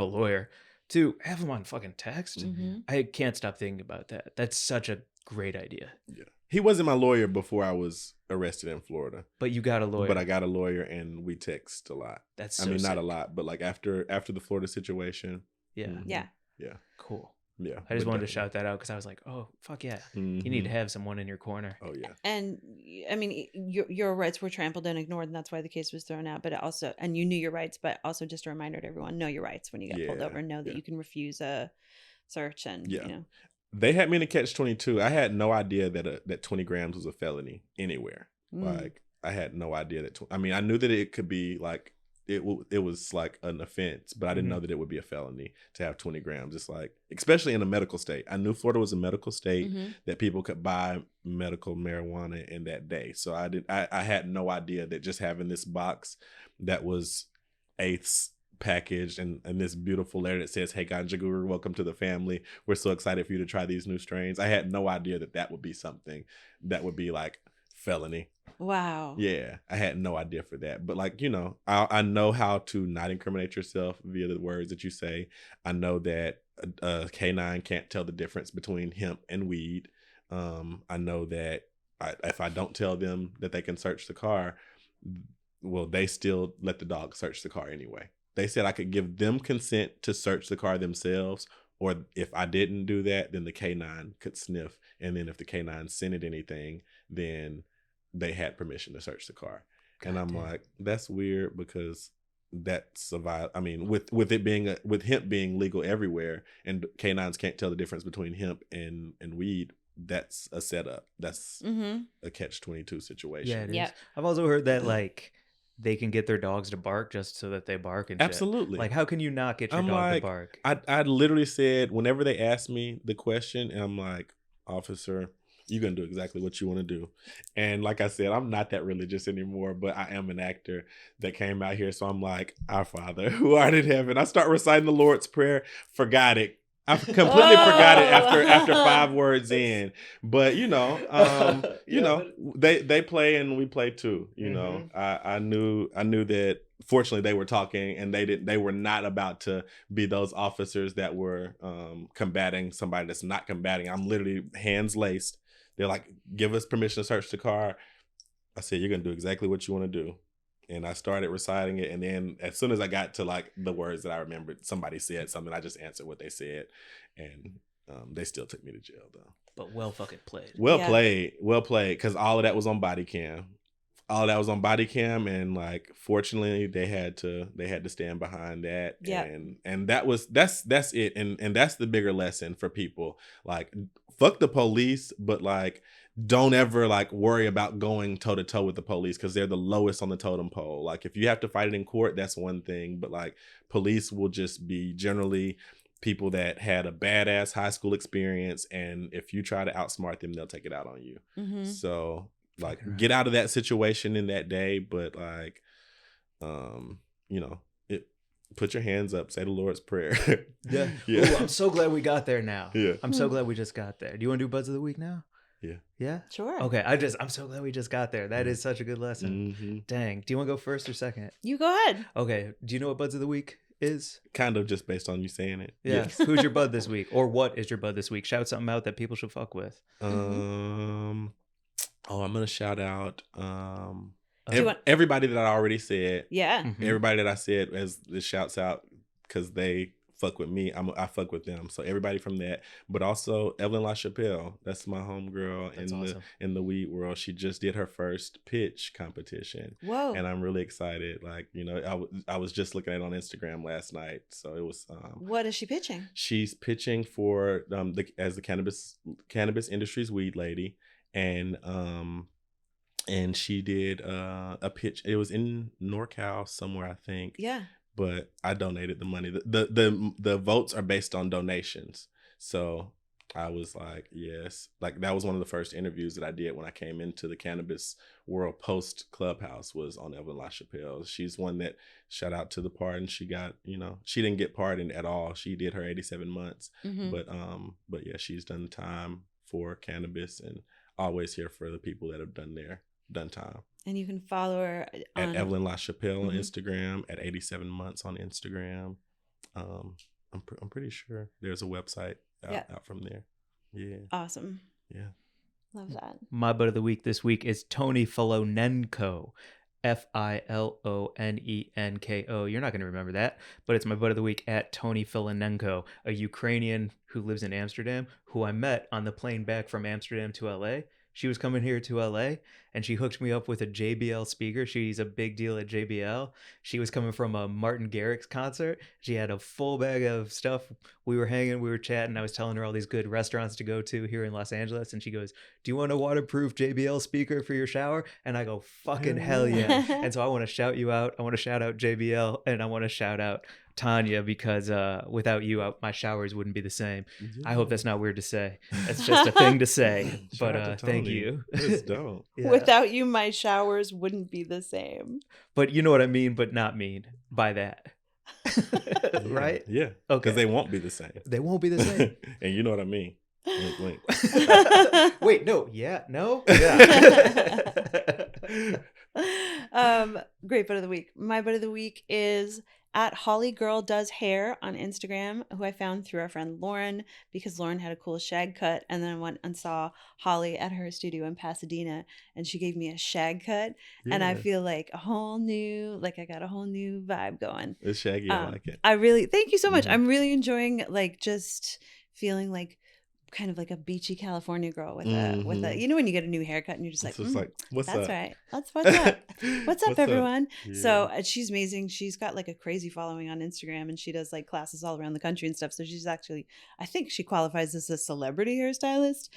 lawyer. 2, have him on fucking text. Mm-hmm. I can't stop thinking about that. That's such a great idea. Yeah. He wasn't my lawyer before I was arrested in Florida. But you got a lawyer. But I got a lawyer, and we text a lot. That's I so mean, not sick. a lot, but like after the Florida situation. Yeah. Mhm. Yeah. Yeah. Cool. Yeah. I just but wanted to definitely. shout that out because I was like, oh, fuck yeah. You need Mhm. to have someone in your corner. Oh yeah. And I mean, your rights were trampled and ignored, and that's why the case was thrown out. But it also, and you knew your rights, but also just a reminder to everyone: know your rights when you get pulled Yeah, over. Know that yeah. you can refuse a search, and Yeah. you know. They had me in a catch-22. I had no idea that 20 grams was a felony anywhere. Like I had no idea that. I mean, I knew that it could be like it was like an offense, but I didn't know that it would be a felony to have 20 grams. It's like, especially in a medical state. I knew Florida was a medical state, that people could buy medical marijuana in that day. So I had no idea that just having this box that was eighths packaged and this beautiful letter that says, "Hey, Ganja Guru, welcome to the family. We're so excited for you to try these new strains." I had no idea that would be something that would be like felony. Wow. Yeah, I had no idea for that. But like, you know, I know how to not incriminate yourself via the words that you say. I know that a K9 can't tell the difference between hemp and weed. I know that if I don't tell them that they can search the car, well, they still let the dog search the car anyway. They said I could give them consent to search the car themselves, or if I didn't do that, then the K9 could sniff. And then if the K9 scented anything, then they had permission to search the car. And I'm like, that's weird, because that's a I mean, with it being with hemp being legal everywhere, and K9s can't tell the difference between hemp and weed, that's a setup. That's a catch-22 situation. Yeah, it is. Yep. I've also heard that like they can get their dogs to bark just so that they bark and shit. Absolutely. Like, how can you not get your I'm dog like, to bark? I literally said, whenever they asked me the question, and I'm like, "Officer, you're gonna do exactly what you want to do." And like I said, I'm not that religious anymore, but I am an actor that came out here. So I'm like, "Our Father who art in heaven." I start reciting the Lord's Prayer, forgot it. I completely forgot it after 5 words in. But you know, they play and we play too. You know, I knew that. Fortunately, they were talking, and they were not about to be those officers that were combating somebody that's not combating. I'm literally hands laced. They're like, "Give us permission to search the car." I said, "You're gonna do exactly what you want to do." And I started reciting it, and then as soon as I got to like the words that I remembered, somebody said something. I just answered what they said, and they still took me to jail though. But well fucking played. Well played, because all of that was on body cam. And like, fortunately, they had to stand behind that. Yeah. And that's it. And that's the bigger lesson for people. Like, fuck the police, but like, don't ever like worry about going toe to toe with the police, because they're the lowest on the totem pole. Like, if you have to fight it in court, that's one thing, but like, police will just be generally people that had a badass high school experience, and if you try to outsmart them, they'll take it out on you. So like, get out of that situation in that day, but like, you know, put your hands up, say the Lord's Prayer. Yeah. Yeah. Ooh, I'm so glad we got there now. Yeah. I'm so glad we just got there. Do you want to do Buds of the Week now? Yeah. Yeah? Sure. Okay. I'm so glad we just got there. That is such a good lesson. Dang. Do you want to go first or second? You go ahead. Okay. Do you know what Buds of the Week is? Kind of just based on you saying it. Yeah. Yes. Who's your bud this week? Or what is your bud this week? Shout something out that people should fuck with. I'm gonna shout out want- everybody that I already said. Yeah. Everybody that I said as the shouts out, because they fuck with me. I fuck with them. So everybody from that, but also Evelyn Lachapelle. That's my homegirl in the weed world. She just did her first pitch competition. Whoa. And I'm really excited. Like, you know, I was just looking at it on Instagram last night. So it was. What is she pitching? She's pitching for as the cannabis industry's weed lady, and she did a pitch. It was in NorCal somewhere, I think. Yeah. But I donated the money. The votes are based on donations. So I was like, yes. Like, that was one of the first interviews that I did when I came into the cannabis world post Clubhouse, was on Evelyn Lachapelle. She's one that, shout out to the pardon. She got, you know, she didn't get pardoned at all. She did her 87 months. But yeah, she's done time for cannabis, and always here for the people that have done time. And you can follow her on at Evelyn Lachapelle on Instagram, at 87 months on Instagram. I'm pretty sure there's a website out from there. Yeah. Awesome. Yeah. Love that. My butt of the week this week is Tonya Filonenko. Filonenko. You're not going to remember that, but it's my butt of the week at Tonya Filonenko, a Ukrainian who lives in Amsterdam, who I met on the plane back from Amsterdam to LA. She was coming here to LA and she hooked me up with a JBL speaker. She's a big deal at JBL. She was coming from a Martin Garrix concert. She had a full bag of stuff. We were hanging, we were chatting. I was telling her all these good restaurants to go to here in Los Angeles. And she goes, "Do you want a waterproof JBL speaker for your shower?" And I go, "Fucking hell yeah." And so I want to shout you out. I want to shout out JBL and I want to shout out Tonya, because without you, my showers wouldn't be the same. Yeah. I hope that's not weird to say. That's just a thing to say. But thank you. That's dope. Yeah. Without you, my showers wouldn't be the same. But you know what I mean, but not mean by that. Right? Yeah. Okay. Because they won't be the same. They won't be the same. And you know what I mean. Wink, wink. Wait, no. Yeah. No? Yeah. Great butt of the week. My butt of the week is at Holly Girl Does Hair on Instagram, who I found through our friend Lauren, because Lauren had a cool shag cut. And then I went and saw Holly at her studio in Pasadena, and she gave me a shag cut. Yeah. And I feel like I got a whole new vibe going. It's shaggy. I like it. Thank you so much. I'm really enjoying just feeling like kind of like a beachy California girl with a when you get a new haircut and you're just like, what's that's up? Right. What's up? What's up, everyone? Yeah. So she's amazing. She's got like a crazy following on Instagram, and she does like classes all around the country and stuff. So she's actually, I think she qualifies as a celebrity hairstylist.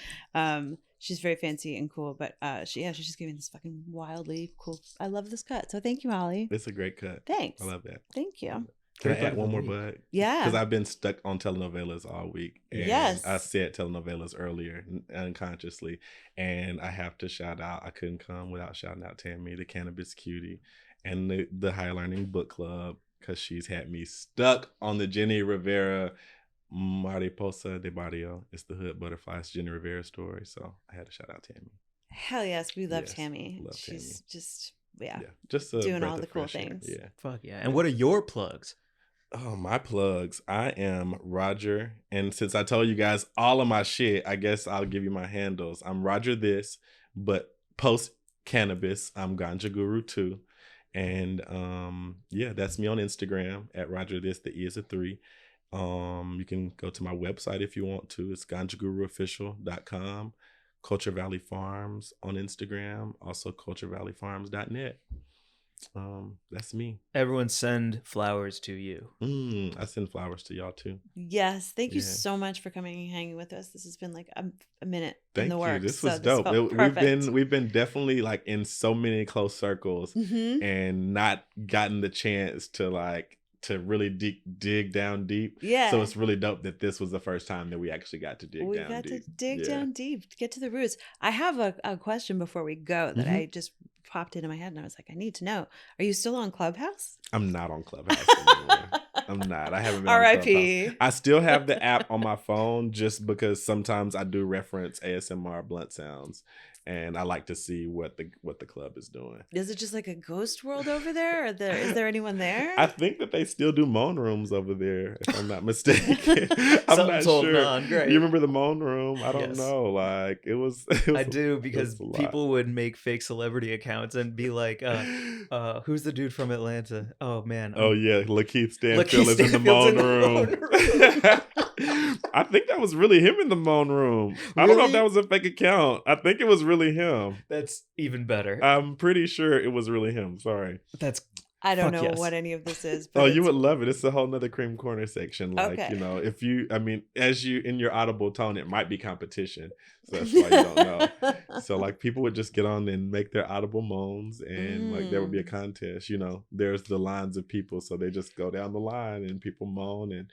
She's very fancy and cool, but she just gave me this fucking wildly cool. I love this cut. So thank you, Holly. It's a great cut. Thanks. I love that. Thank you. Can I add one more bud? Yeah. Because I've been stuck on telenovelas all week. And yes. I said telenovelas earlier unconsciously. And I have to shout out, I couldn't come without shouting out Tammy, the Cannabis Cutie, and the High Learning Book Club, because she's had me stuck on the Jenny Rivera Mariposa de Barrio. It's the Hood Butterflies Jenny Rivera story. So I had to shout out Tammy. Hell yes. We love Tammy. She's just... Yeah. Just doing all the cool things. Yeah. Fuck yeah. And what are your plugs? Oh, my plugs. I am Roger. And since I told you guys all of my shit, I guess I'll give you my handles. I'm Roger this, but post cannabis, I'm Ganja Guru 2. And that's me on Instagram at Roger this. The E is a 3. You can go to my website if you want to. It's ganjaguruofficial.com. Culture Valley Farms on Instagram, also culturevalleyfarms.net. That's me. Everyone send flowers to you. I send flowers to y'all too. Yes, thank you so much for coming and hanging with us. This has been like a minute in the works. This was dope. We've been definitely like in so many close circles and not gotten the chance to really dig down deep. Yeah. So it's really dope that this was the first time that we actually got to dig down deep. We got to dig down deep, to get to the roots. I have a question before we go that I just popped into my head, and I was like, I need to know. Are you still on Clubhouse? I'm not on Clubhouse anymore. I'm not. I haven't been on R.I.P. Clubhouse. I still have the app on my phone just because sometimes I do reference ASMR blunt sounds. And I like to see what the club is doing. Is it just like a ghost world over there? Or is there anyone there? I think that they still do moan rooms over there, if I'm not mistaken. I'm not sure. Great. You remember the moan room? I don't know. Like it was I do, because people would make fake celebrity accounts and be like, who's the dude from Atlanta? Oh man. Oh yeah, Lakeith Stanfield is in the moan room. I think that was really him in the moan room. Really? I don't know if that was a fake account. I think it was really him. That's even better. I'm pretty sure it was really him. Sorry. I don't know what any of this is. But you would love it. It's a whole nother cream corner section. Like, if you, as you in your audible tone, it might be competition. So that's why you don't know. So like people would just get on and make their audible moans, and like there would be a contest. There's the lines of people. So they just go down the line and people moan, and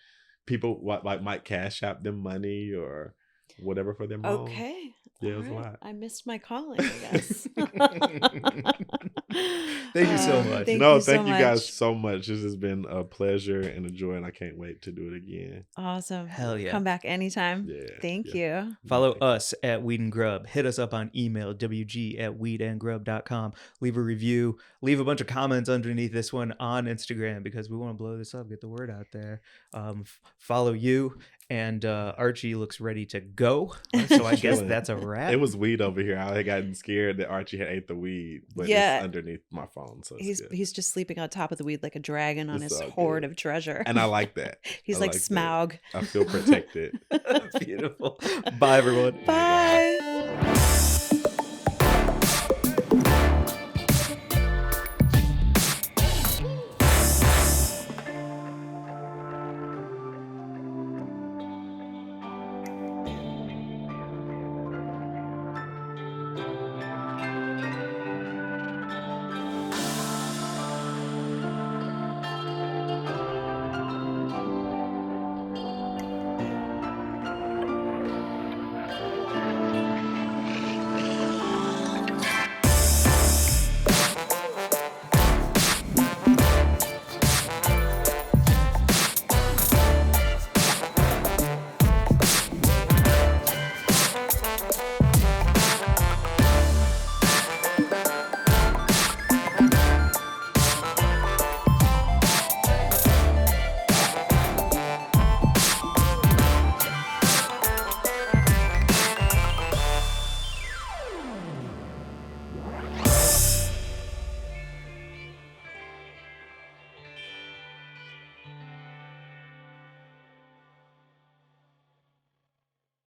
people might cash out them money or whatever for their moan. Okay. Yeah, it was a lot. I missed my calling, I guess. Thank you so much. Thank you guys so much. This has been a pleasure and a joy, and I can't wait to do it again. Awesome. Hell yeah. Come back anytime. Yeah. Thank you. Follow us at Weed and Grub. Hit us up on email, wg@weedandgrub.com. Leave a review. Leave a bunch of comments underneath this one on Instagram because we want to blow this up, get the word out there. Follow you. And Archie looks ready to go. So I guess that's a wrap. It was weed over here. I had gotten scared that Archie had ate the weed, but it's underneath my phone. So he's just sleeping on top of the weed like a dragon on his hoard of treasure. And I like that. He's like Smaug. I feel protected. Beautiful. Bye, everyone. Bye.